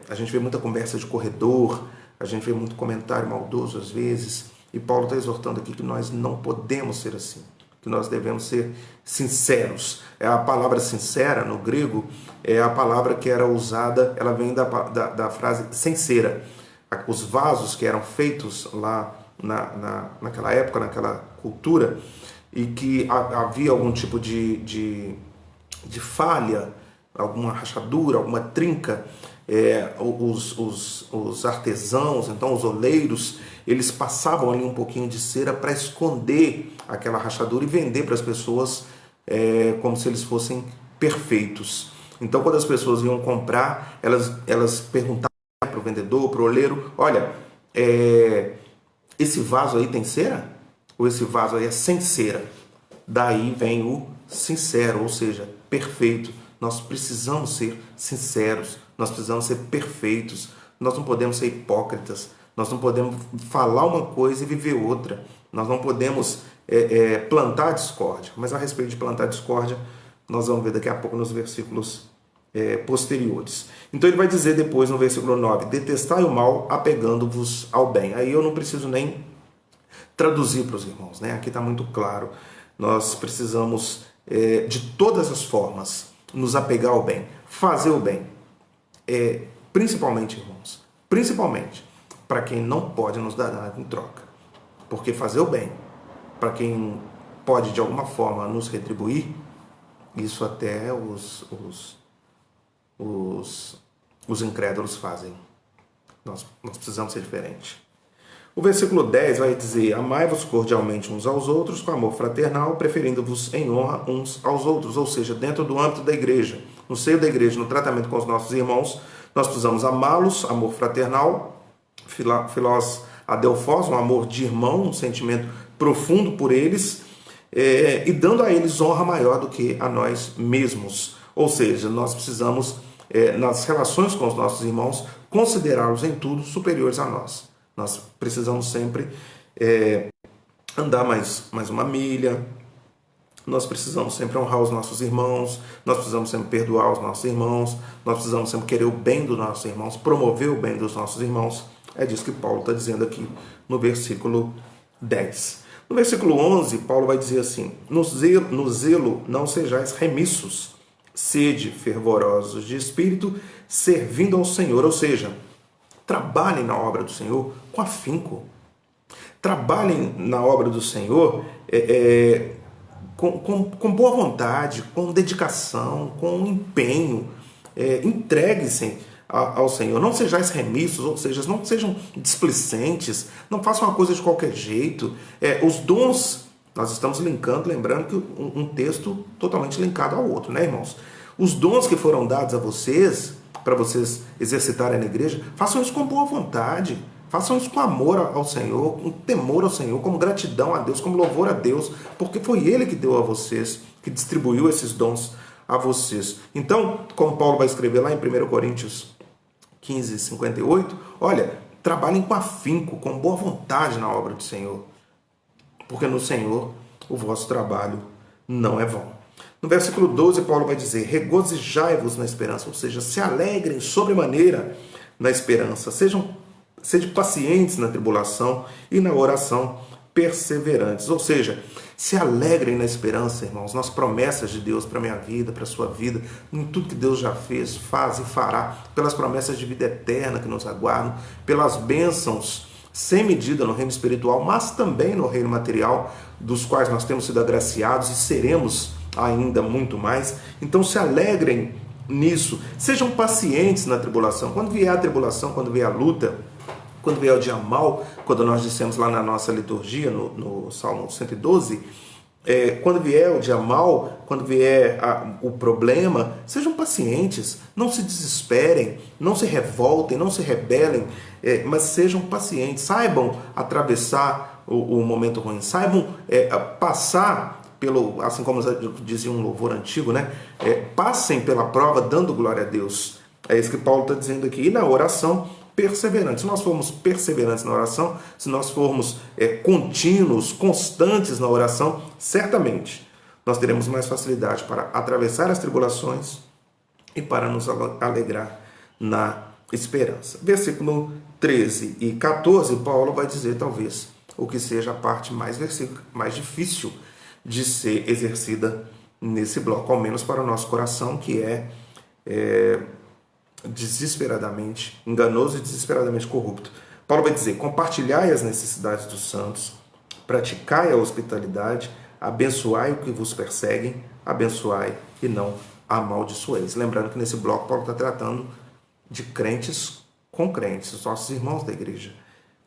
A gente vê muita conversa de corredor, a gente vê muito comentário maldoso às vezes, e Paulo está exortando aqui que nós não podemos ser assim, que nós devemos ser sinceros. A palavra sincera no grego é a palavra que era usada, ela vem da frase sincera. Os vasos que eram feitos lá naquela época, naquela cultura, e que havia algum tipo de falha, alguma rachadura, alguma trinca, os artesãos, então os oleiros, eles passavam ali um pouquinho de cera para esconder aquela rachadura e vender para as pessoas como se eles fossem perfeitos. Então, quando as pessoas iam comprar, elas perguntavam para o vendedor, para o oleiro: olha, esse vaso aí tem cera? Ou esse vaso aí é sem cera? Daí vem o sincero, ou seja, perfeito. Nós precisamos ser sinceros, nós precisamos ser perfeitos, nós não podemos ser hipócritas, nós não podemos falar uma coisa e viver outra, nós não podemos plantar discórdia. Mas a respeito de plantar discórdia, nós vamos ver daqui a pouco nos versículos posteriores. Então ele vai dizer depois no versículo 9: detestai o mal, apegando-vos ao bem. Aí eu não preciso nem traduzir para os irmãos, né? Aqui está muito claro. Nós precisamos, de todas as formas, nos apegar ao bem, fazer o bem. Principalmente, irmãos, principalmente para quem não pode nos dar nada em troca. Porque fazer o bem, para quem pode de alguma forma nos retribuir, isso até os incrédulos fazem. Nós precisamos ser diferentes. O versículo 10 vai dizer: amai-vos cordialmente uns aos outros com amor fraternal, preferindo-vos em honra uns aos outros. Ou seja, dentro do âmbito da igreja, no seio da igreja, no tratamento com os nossos irmãos, nós precisamos amá-los, amor fraternal, filós adelphos, um amor de irmão, um sentimento profundo por eles, e dando a eles honra maior do que a nós mesmos. Ou seja, nós precisamos, nas relações com os nossos irmãos, considerá-los em tudo superiores a nós. Nós precisamos sempre andar mais uma milha, nós precisamos sempre honrar os nossos irmãos, nós precisamos sempre perdoar os nossos irmãos, nós precisamos sempre querer o bem dos nossos irmãos, promover o bem dos nossos irmãos. É disso que Paulo está dizendo aqui no versículo 10. No versículo 11, Paulo vai dizer assim: no zelo não sejais remissos, sede fervorosos de espírito, servindo ao Senhor. Ou seja, trabalhem na obra do Senhor com afinco. Trabalhem na obra do Senhor com boa vontade, com dedicação, com empenho. Entregue-se ao Senhor. Não sejais remissos, ou seja, não sejam displicentes, não façam uma coisa de qualquer jeito. Os dons, nós estamos linkando, lembrando que um texto totalmente linkado ao outro, né, irmãos? Os dons que foram dados a vocês, para vocês exercitarem na igreja, façam isso com boa vontade, façam isso com amor ao Senhor, com temor ao Senhor, com gratidão a Deus, com louvor a Deus, porque foi Ele que deu a vocês, que distribuiu esses dons a vocês. Então, como Paulo vai escrever lá em 1 Coríntios 15, 58, olha, trabalhem com afinco, com boa vontade na obra do Senhor, porque no Senhor o vosso trabalho não é vão. No versículo 12, Paulo vai dizer: regozijai-vos na esperança, ou seja, se alegrem sobremaneira na esperança, sejam pacientes na tribulação e na oração perseverantes. Ou seja, se alegrem na esperança, irmãos, nas promessas de Deus para a minha vida, para a sua vida, em tudo que Deus já fez, faz e fará, pelas promessas de vida eterna que nos aguardam, pelas bênçãos sem medida no reino espiritual, mas também no reino material, dos quais nós temos sido agraciados e seremos ainda muito mais. Então se alegrem nisso, sejam pacientes na tribulação. Quando vier a tribulação, quando vier a luta, quando vier o dia mau, quando nós dissemos lá na nossa liturgia, no Salmo 112, quando vier o dia mau, quando vier o problema, sejam pacientes, não se desesperem, não se revoltem, não se rebelem, mas sejam pacientes, saibam atravessar o momento ruim, saibam passar assim como dizia um louvor antigo, né? Passem pela prova dando glória a Deus. É isso que Paulo está dizendo aqui. E na oração, perseverantes. Se nós formos perseverantes na oração, se nós formos contínuos, constantes na oração, certamente nós teremos mais facilidade para atravessar as tribulações e para nos alegrar na esperança. Versículo 13 e 14, Paulo vai dizer talvez o que seja a parte mais difícil de ser exercida nesse bloco, ao menos para o nosso coração, que é desesperadamente enganoso e desesperadamente corrupto. Paulo vai dizer: compartilhai as necessidades dos santos, praticai a hospitalidade, abençoai o que vos perseguem, abençoai e não amaldiçoeis. Lembrando que nesse bloco Paulo está tratando de crentes com crentes, os nossos irmãos da igreja.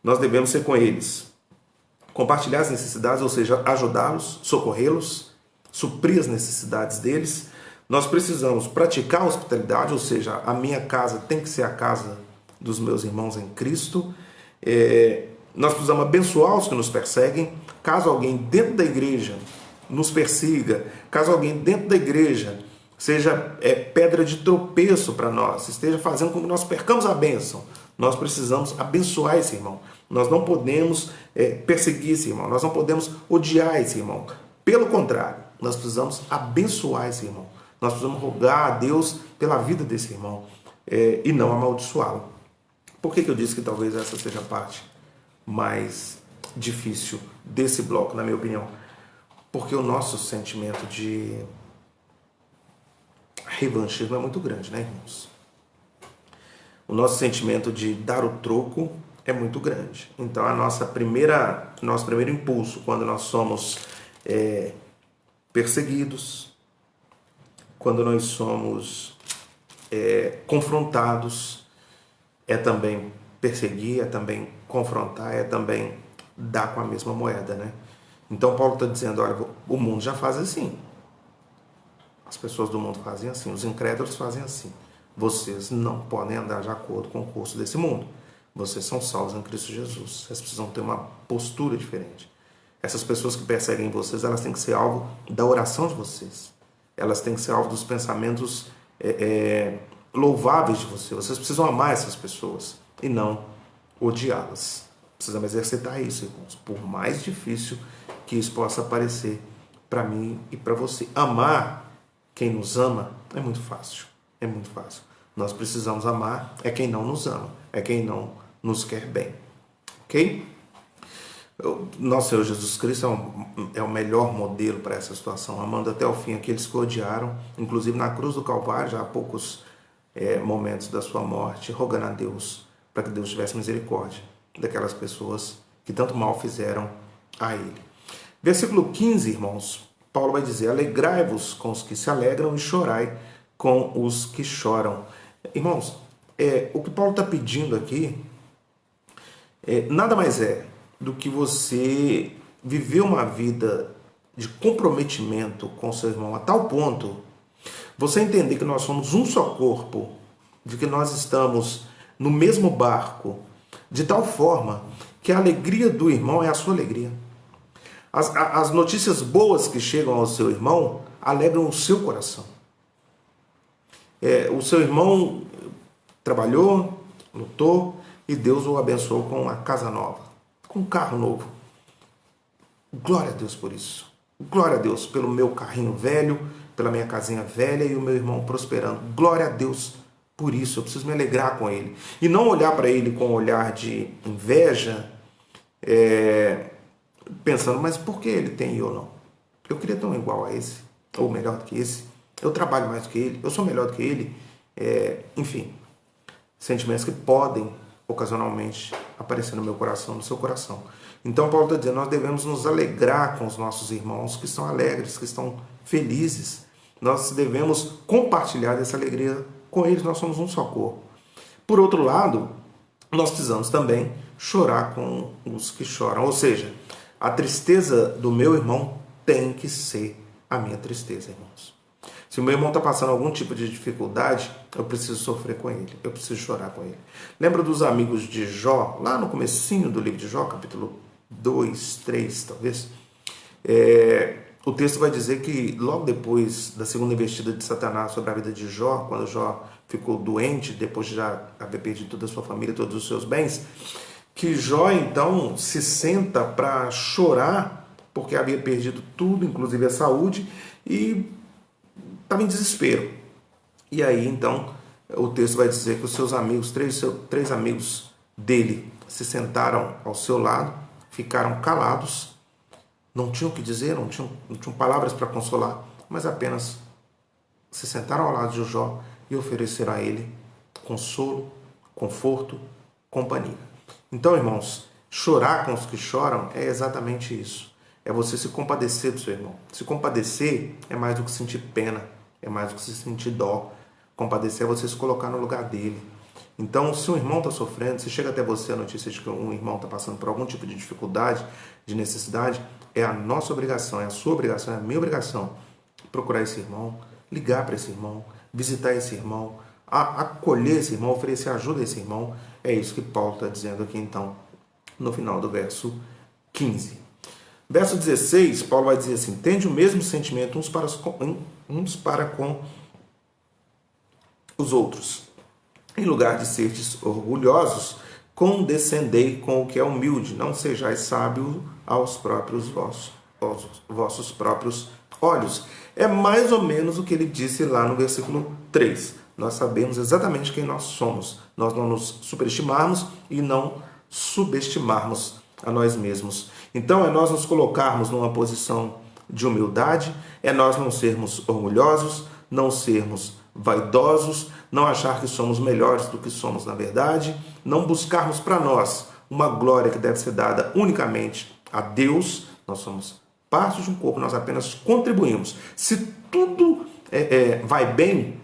Nós devemos ser com eles, compartilhar as necessidades, ou seja, ajudá-los, socorrê-los, suprir as necessidades deles. Nós precisamos praticar a hospitalidade, ou seja, a minha casa tem que ser a casa dos meus irmãos em Cristo. Nós precisamos abençoar os que nos perseguem. Caso alguém dentro da igreja nos persiga, caso alguém dentro da igreja seja pedra de tropeço para nós, esteja fazendo com que nós percamos a bênção, nós precisamos abençoar esse irmão. Nós não podemos perseguir esse irmão, nós não podemos odiar esse irmão. Pelo contrário, nós precisamos abençoar esse irmão. Nós precisamos rogar a Deus pela vida desse irmão e não amaldiçoá-lo. Por que eu disse que talvez essa seja a parte mais difícil desse bloco, na minha opinião? Porque o nosso sentimento de revanchismo é muito grande, né, irmãos? O nosso sentimento de dar o troco é muito grande. Então, nosso primeiro impulso, quando nós somos perseguidos, quando nós somos confrontados, é também perseguir, é também confrontar, é também dar com a mesma moeda, né? Então, Paulo está dizendo, olha, o mundo já faz assim. As pessoas do mundo fazem assim, os incrédulos fazem assim. Vocês não podem andar de acordo com o curso desse mundo. Vocês são salvos em Cristo Jesus. Vocês precisam ter uma postura diferente. Essas pessoas que perseguem vocês, elas têm que ser alvo da oração de vocês. Elas têm que ser alvo dos pensamentos louváveis de vocês. Vocês precisam amar essas pessoas e não odiá-las. Precisamos exercitar isso, irmãos. Por mais difícil que isso possa parecer para mim e para você. Amar quem nos ama é muito fácil. É muito fácil. Nós precisamos amar quem não nos ama, quem não nos quer bem. Ok? Nosso Senhor Jesus Cristo é o melhor modelo para essa situação, amando até o fim aqueles que o odiaram, inclusive na cruz do Calvário, já há poucos momentos da sua morte, rogando a Deus para que Deus tivesse misericórdia daquelas pessoas que tanto mal fizeram a Ele. Versículo 15, irmãos, Paulo vai dizer, alegrai-vos com os que se alegram e chorai com os que choram. Irmãos, o que Paulo está pedindo aqui nada mais do que você viver uma vida de comprometimento com seu irmão a tal ponto, você entender que nós somos um só corpo, de que nós estamos no mesmo barco, de tal forma que a alegria do irmão é a sua alegria. As notícias boas que chegam ao seu irmão alegram o seu coração. O seu irmão trabalhou, lutou e Deus o abençoou com uma casa nova, com um carro novo. Glória a Deus por isso. Glória a Deus pelo meu carrinho velho, pela minha casinha velha e o meu irmão prosperando. Glória a Deus por isso. Eu preciso me alegrar com ele. E não olhar para ele com um olhar de inveja, pensando, mas por que ele tem e eu não? Eu queria ter um igual a esse, ou melhor do que esse. Eu trabalho mais do que ele, eu sou melhor do que ele. Enfim, sentimentos que podem ocasionalmente aparecer no meu coração, no seu coração. Então Paulo está dizendo, nós devemos nos alegrar com os nossos irmãos que estão alegres, que estão felizes. Nós devemos compartilhar dessa alegria com eles, nós somos um só corpo. Por outro lado, nós precisamos também chorar com os que choram, ou seja, a tristeza do meu irmão tem que ser a minha tristeza, irmãos. Se o meu irmão está passando algum tipo de dificuldade, eu preciso sofrer com ele, eu preciso chorar com ele. Lembra dos amigos de Jó, lá no comecinho do livro de Jó, capítulo 2, 3, talvez? O texto vai dizer que logo depois da segunda investida de Satanás sobre a vida de Jó, quando Jó ficou doente, depois de já haver perdido toda a sua família, todos os seus bens, que Jó então se senta para chorar, porque havia perdido tudo, inclusive a saúde, e estava em desespero. E aí então o texto vai dizer que os seus amigos, três amigos dele, se sentaram ao seu lado, ficaram calados, não tinham o que dizer, não tinham palavras para consolar, mas apenas se sentaram ao lado de Jó e ofereceram a ele consolo, conforto, companhia. Então, irmãos, chorar com os que choram é exatamente isso. É você se compadecer do seu irmão. Se compadecer é mais do que sentir pena, é mais do que se sentir dó. Compadecer é você se colocar no lugar dele. Então, se um irmão está sofrendo, se chega até você a notícia de que um irmão está passando por algum tipo de dificuldade, de necessidade, é a nossa obrigação, é a sua obrigação, é a minha obrigação procurar esse irmão, ligar para esse irmão, visitar esse irmão, acolher esse irmão, oferecer ajuda a esse irmão. É isso que Paulo está dizendo aqui, então, no final do verso 15. Verso 16, Paulo vai dizer assim: tende o mesmo sentimento uns para com os outros. Em lugar de serdes orgulhosos, condescendei com o que é humilde, não sejais sábios aos vossos próprios olhos. É mais ou menos o que ele disse lá no versículo 3. Nós sabemos exatamente quem nós somos. Nós não nos superestimarmos e não subestimarmos a nós mesmos. Então é nós nos colocarmos numa posição de humildade, é nós não sermos orgulhosos, não sermos vaidosos, não achar que somos melhores do que somos na verdade, não buscarmos para nós uma glória que deve ser dada unicamente a Deus. Nós somos parte de um corpo, nós apenas contribuímos. Se tudo vai bem,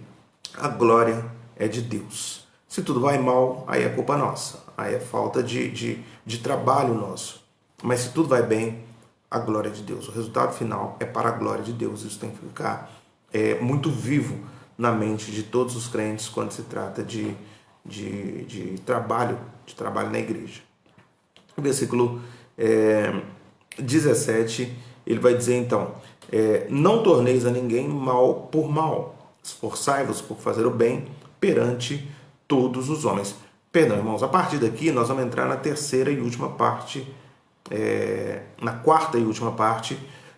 a glória é de Deus. Se tudo vai mal, aí é culpa nossa, aí é falta de trabalho nosso. Mas se tudo vai bem, a glória é de Deus. O resultado final é para a glória de Deus. Isso tem que ficar muito vivo na mente de todos os crentes quando se trata de trabalho na igreja. O versículo 17, ele vai dizer então: não torneis a ninguém mal por mal, esforçai-vos por fazer o bem perante todos os homens. Perdão, irmãos, a partir daqui nós vamos entrar na terceira e última parte, na quarta e última parte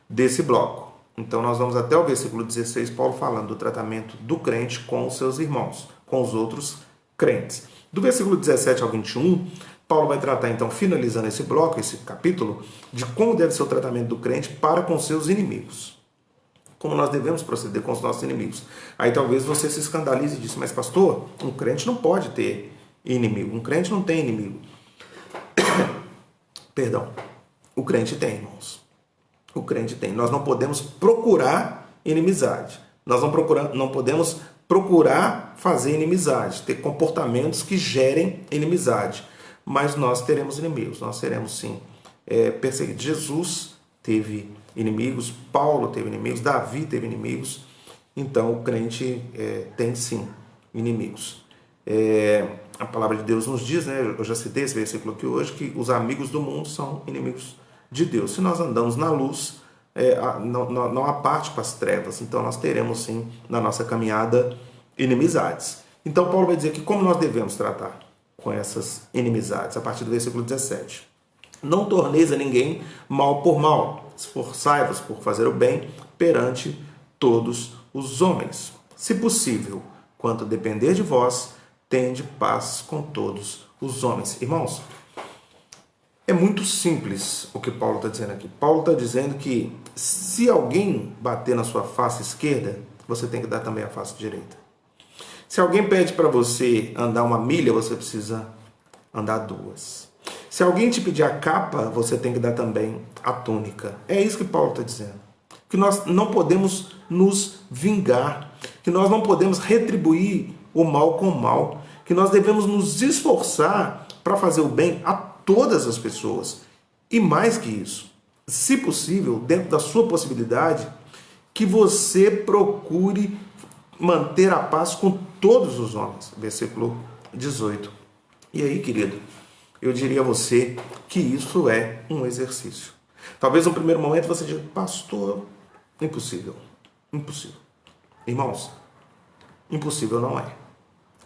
desse bloco. Então nós vamos até o versículo 16, Paulo falando do tratamento do crente com os seus irmãos, com os outros crentes. Do versículo 17 ao 21, Paulo vai tratar, então, finalizando esse bloco, esse capítulo, de como deve ser o tratamento do crente para com seus inimigos. Como nós devemos proceder com os nossos inimigos. Aí talvez você se escandalize disso: mas pastor, um crente não pode ter inimigo, um crente não tem inimigo. Perdão, o crente tem, irmãos. O crente tem. Nós não podemos procurar inimizade. Nós não podemos procurar fazer inimizade, ter comportamentos que gerem inimizade. Mas nós teremos inimigos, nós seremos sim perseguidos. Jesus teve inimigos, Paulo teve inimigos, Davi teve inimigos. Então o crente tem sim inimigos. A palavra de Deus nos diz, né, eu já citei esse versículo aqui hoje, que os amigos do mundo são inimigos de Deus. Se nós andamos na luz, não há parte com as trevas. Então nós teremos sim na nossa caminhada inimizades. Então Paulo vai dizer que como nós devemos tratar com essas inimizades, a partir do versículo 17. Não torneis a ninguém mal por mal, esforçai-vos por fazer o bem perante todos os homens. Se possível, quanto depender de vós, tende paz com todos os homens. Irmãos, é muito simples o que Paulo está dizendo aqui. Paulo está dizendo que se alguém bater na sua face esquerda, você tem que dar também a face direita. Se alguém pede para você andar 1 milha, você precisa andar 2. Se alguém te pedir a capa, você tem que dar também a túnica. É isso que Paulo está dizendo. Que nós não podemos nos vingar, que nós não podemos retribuir o mal com o mal, que nós devemos nos esforçar para fazer o bem a todas as pessoas. E mais que isso, se possível, dentro da sua possibilidade, que você procure manter a paz com todos os homens. Versículo 18. E aí, querido, eu diria a você que isso é um exercício. Talvez no primeiro momento você diga: pastor, impossível. Impossível. Irmãos, impossível não é.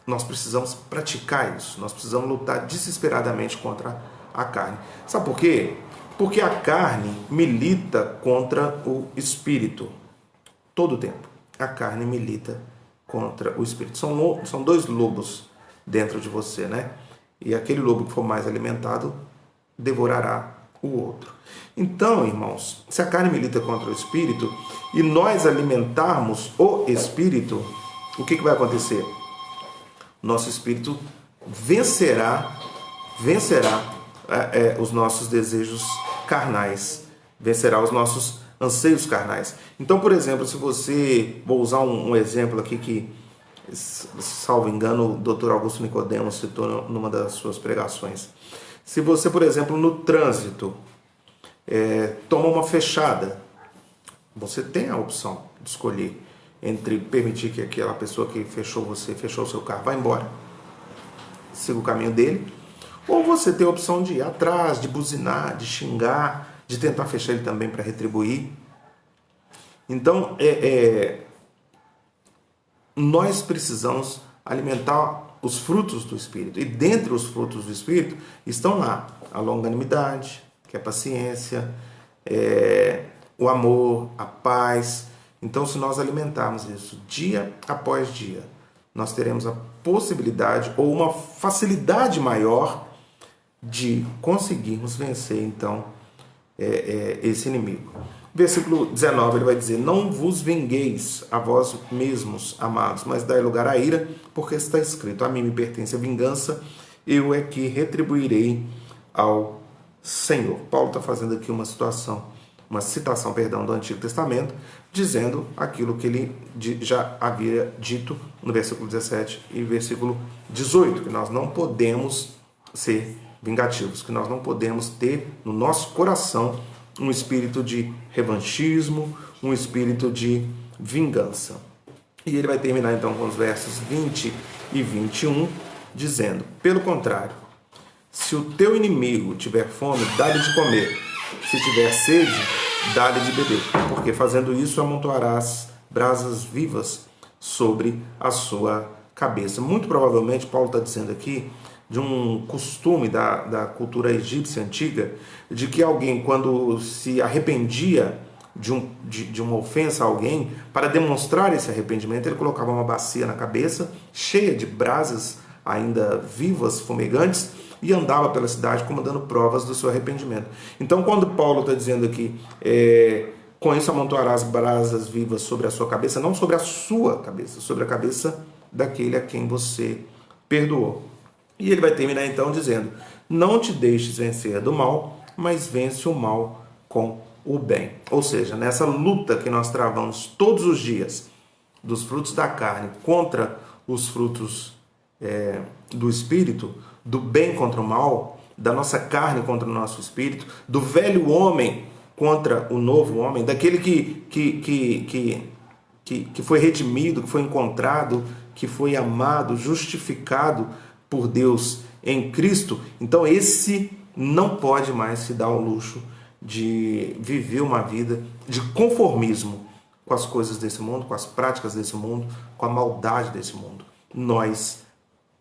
Nós precisamos praticar isso. Nós precisamos lutar desesperadamente contra a carne. Sabe por quê? Porque a carne milita contra o espírito. Todo o tempo. A carne milita contra o espírito. São dois lobos dentro de você, né? E aquele lobo que for mais alimentado devorará o outro. Então, irmãos, se a carne milita contra o espírito e nós alimentarmos o espírito, o que vai acontecer? Nosso espírito vencerá os nossos desejos carnais, vencerá os nossos anseios carnais. Então, por exemplo, se você, vou usar um exemplo aqui que salvo engano, o Dr. Augusto Nicodemos citou numa das suas pregações. Se você, por exemplo, no trânsito, toma uma fechada, você tem a opção de escolher entre permitir que aquela pessoa que fechou o seu carro, vá embora, siga o caminho dele, ou você tem a opção de ir atrás, de buzinar, de xingar, de tentar fechar ele também para retribuir. Então, nós precisamos alimentar os frutos do Espírito. E dentre os frutos do Espírito estão lá a longanimidade, que é a paciência, o amor, a paz. Então, se nós alimentarmos isso dia após dia, nós teremos a possibilidade ou uma facilidade maior de conseguirmos vencer, então, esse inimigo. Versículo 19, ele vai dizer: não vos vingueis a vós mesmos, amados, mas dai lugar à ira, porque está escrito: a mim me pertence a vingança, eu é que retribuirei ao Senhor. Paulo está fazendo aqui uma citação do Antigo Testamento, dizendo aquilo que ele já havia dito no versículo 17 e versículo 18, que nós não podemos ser vingativos, que nós não podemos ter no nosso coração um espírito de revanchismo, um espírito de vingança. E ele vai terminar então com os versos 20 e 21, dizendo: pelo contrário, se o teu inimigo tiver fome, dá-lhe de comer, se tiver sede, dá-lhe de beber, porque fazendo isso amontoarás brasas vivas sobre a sua cabeça. Muito provavelmente Paulo está dizendo aqui de um costume da cultura egípcia antiga, de que alguém, quando se arrependia de uma ofensa a alguém, para demonstrar esse arrependimento, ele colocava uma bacia na cabeça, cheia de brasas ainda vivas, fumegantes, e andava pela cidade como dando provas do seu arrependimento. Então, quando Paulo está dizendo aqui, com isso amontoarás brasas vivas sobre a sua cabeça, não sobre a sua cabeça, sobre a cabeça daquele a quem você perdoou. E ele vai terminar então dizendo: não te deixes vencer do mal, mas vence o mal com o bem. Ou seja, nessa luta que nós travamos todos os dias dos frutos da carne contra os frutos do Espírito, do bem contra o mal, da nossa carne contra o nosso Espírito, do velho homem contra o novo homem, daquele que foi redimido, que foi encontrado, que foi amado, justificado por Deus em Cristo. Então esse não pode mais se dar ao luxo de viver uma vida de conformismo com as coisas desse mundo, com as práticas desse mundo, com a maldade desse mundo. Nós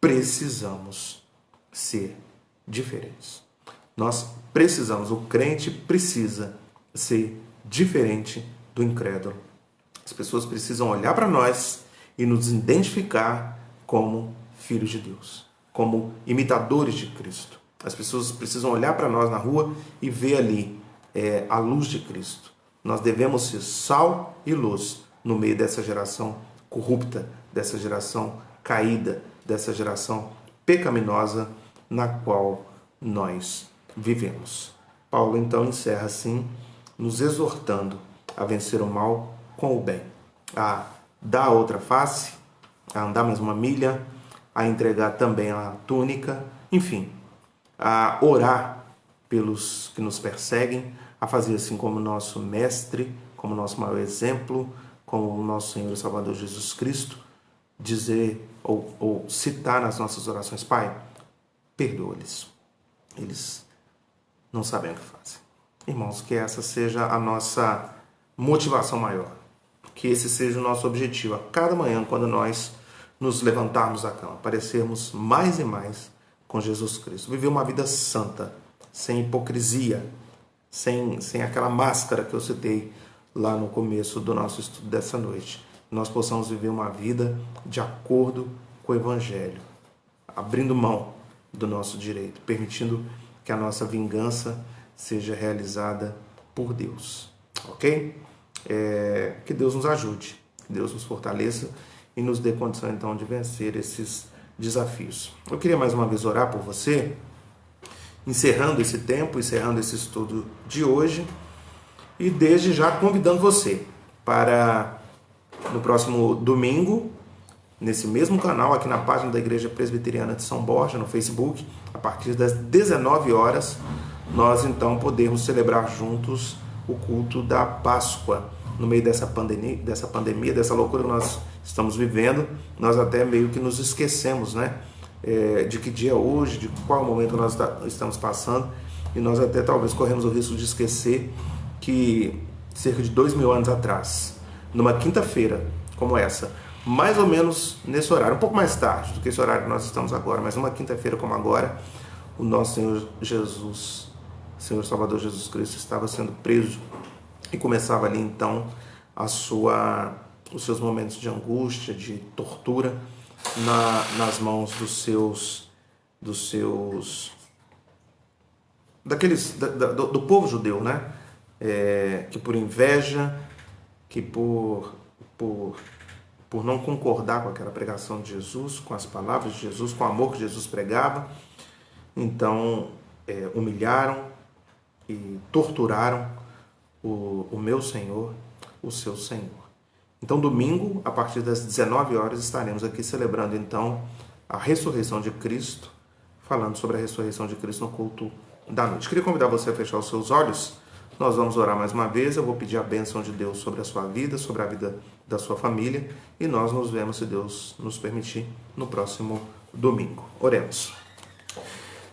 precisamos ser diferentes. Nós precisamos, o crente precisa ser diferente do incrédulo. As pessoas precisam olhar para nós e nos identificar como filhos de Deus, como imitadores de Cristo. As pessoas precisam olhar para nós na rua e ver ali a luz de Cristo. Nós devemos ser sal e luz no meio dessa geração corrupta, dessa geração caída, dessa geração pecaminosa na qual nós vivemos. Paulo então encerra assim, nos exortando a vencer o mal com o bem, a dar a outra face, a andar mais uma milha, a entregar também a túnica, enfim, a orar pelos que nos perseguem, a fazer assim como nosso mestre, como nosso maior exemplo, como o nosso Senhor e Salvador Jesus Cristo, dizer ou citar nas nossas orações: Pai, perdoa-lhes, eles não sabem o que fazem. Irmãos, que essa seja a nossa motivação maior, que esse seja o nosso objetivo a cada manhã, quando nós nos levantarmos da cama, parecermos mais e mais com Jesus Cristo, viver uma vida santa, sem hipocrisia, sem aquela máscara que eu citei lá no começo do nosso estudo dessa noite. Nós possamos viver uma vida de acordo com o Evangelho, abrindo mão do nosso direito, permitindo que a nossa vingança seja realizada por Deus, ok? Que Deus nos ajude, que Deus nos fortaleça e nos dê condição então de vencer esses desafios. Eu queria mais uma vez orar por você, encerrando esse tempo, encerrando esse estudo de hoje, e desde já convidando você para no próximo domingo nesse mesmo canal, aqui na página da Igreja Presbiteriana de São Borja, no Facebook, a partir das 19 horas, nós então podemos celebrar juntos o culto da Páscoa. No meio dessa pandemia, dessa loucura que nós estamos vivendo, nós até meio que nos esquecemos, né? De que dia é hoje, de qual momento nós estamos passando, e nós até talvez corremos o risco de esquecer que cerca de 2000 anos atrás, numa quinta-feira como essa, mais ou menos nesse horário, um pouco mais tarde do que esse horário que nós estamos agora, mas numa quinta-feira como agora, o nosso Senhor Jesus, Senhor Salvador Jesus Cristo, estava sendo preso e começava ali então os seus momentos de angústia, de tortura nas mãos do povo judeu, né? Que por inveja, que por não concordar com aquela pregação de Jesus, com as palavras de Jesus, com o amor que Jesus pregava, então humilharam e torturaram o meu Senhor, o seu Senhor. Então, domingo, a partir das 19 horas, estaremos aqui celebrando, então, a ressurreição de Cristo, falando sobre a ressurreição de Cristo no culto da noite. Queria convidar você a fechar os seus olhos. Nós vamos orar mais uma vez. Eu vou pedir a bênção de Deus sobre a sua vida, sobre a vida da sua família, e nós nos vemos, se Deus nos permitir, no próximo domingo. Oremos.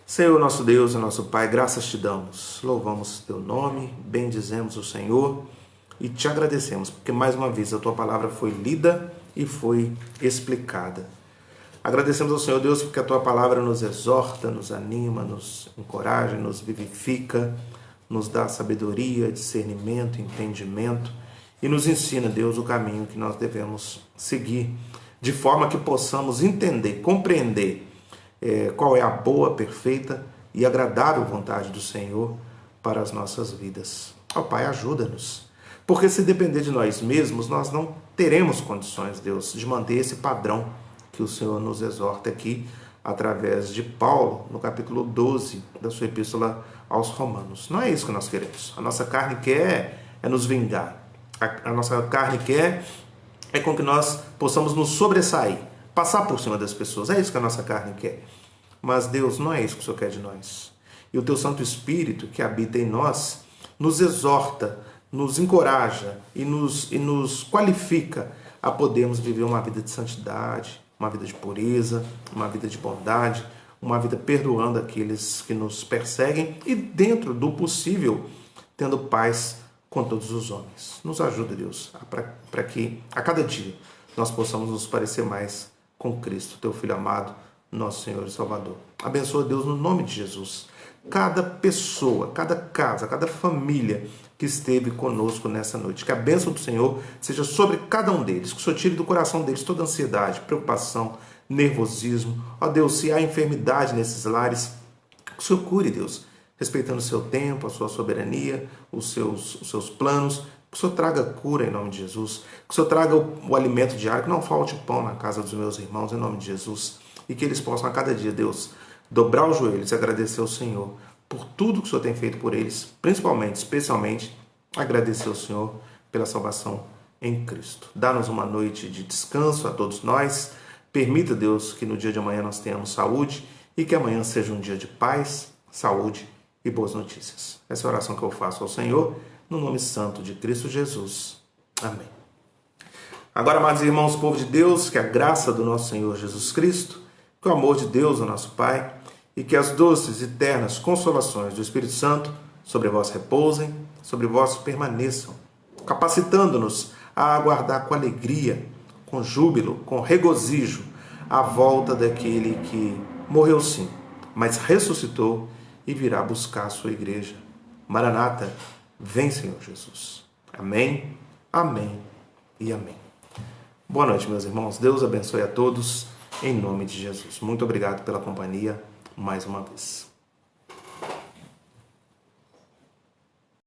Senhor, nosso Deus e nosso Pai, graças te damos, louvamos teu nome, bendizemos o Senhor e te agradecemos, porque mais uma vez a tua palavra foi lida e foi explicada. Agradecemos ao Senhor Deus porque a tua palavra nos exorta, nos anima, nos encoraja, nos vivifica, nos dá sabedoria, discernimento, entendimento e nos ensina, Deus, o caminho que nós devemos seguir, de forma que possamos entender, compreender qual é a boa, perfeita e agradável vontade do Senhor para as nossas vidas. Ó Pai, ajuda-nos, porque se depender de nós mesmos, nós não teremos condições, Deus, de manter esse padrão que o Senhor nos exorta aqui, através de Paulo, no capítulo 12 da sua epístola aos Romanos. Não é isso que nós queremos. A nossa carne quer nos vingar. A nossa carne quer com que nós possamos nos sobressair, passar por cima das pessoas. É isso que a nossa carne quer. Mas Deus, não é isso que o Senhor quer de nós. E o teu Santo Espírito, que habita em nós, nos exorta, nos encoraja e nos qualifica a podermos viver uma vida de santidade, uma vida de pureza, uma vida de bondade, uma vida perdoando aqueles que nos perseguem e, dentro do possível, tendo paz com todos os homens. Nos ajuda, Deus, para que a cada dia nós possamos nos parecer mais com Cristo, teu Filho amado, nosso Senhor e Salvador. Abençoa, Deus, no nome de Jesus, cada pessoa, cada casa, cada família que esteve conosco nessa noite. Que a bênção do Senhor seja sobre cada um deles, que o Senhor tire do coração deles toda ansiedade, preocupação, nervosismo. Ó Deus, se há enfermidade nesses lares, que o Senhor cure, Deus, respeitando o seu tempo, a sua soberania, os seus planos. Que o Senhor traga cura em nome de Jesus. Que o Senhor traga o alimento diário, que não falte pão na casa dos meus irmãos em nome de Jesus. E que eles possam a cada dia, Deus, dobrar os joelhos e agradecer ao Senhor por tudo que o Senhor tem feito por eles, principalmente, especialmente, agradecer ao Senhor pela salvação em Cristo. Dá-nos uma noite de descanso a todos nós. Permita, Deus, que no dia de amanhã nós tenhamos saúde e que amanhã seja um dia de paz, saúde e boas notícias. Essa é a oração que eu faço ao Senhor, no nome santo de Cristo Jesus. Amém. Agora, amados irmãos, povo de Deus, que a graça do nosso Senhor Jesus Cristo, que o amor de Deus, o nosso Pai, e que as doces e eternas consolações do Espírito Santo sobre vós repousem, sobre vós permaneçam, capacitando-nos a aguardar com alegria, com júbilo, com regozijo, a volta daquele que morreu sim, mas ressuscitou e virá buscar a sua igreja. Maranata, vem, Senhor Jesus. Amém, amém e amém. Boa noite, meus irmãos. Deus abençoe a todos, em nome de Jesus. Muito obrigado pela companhia mais uma vez.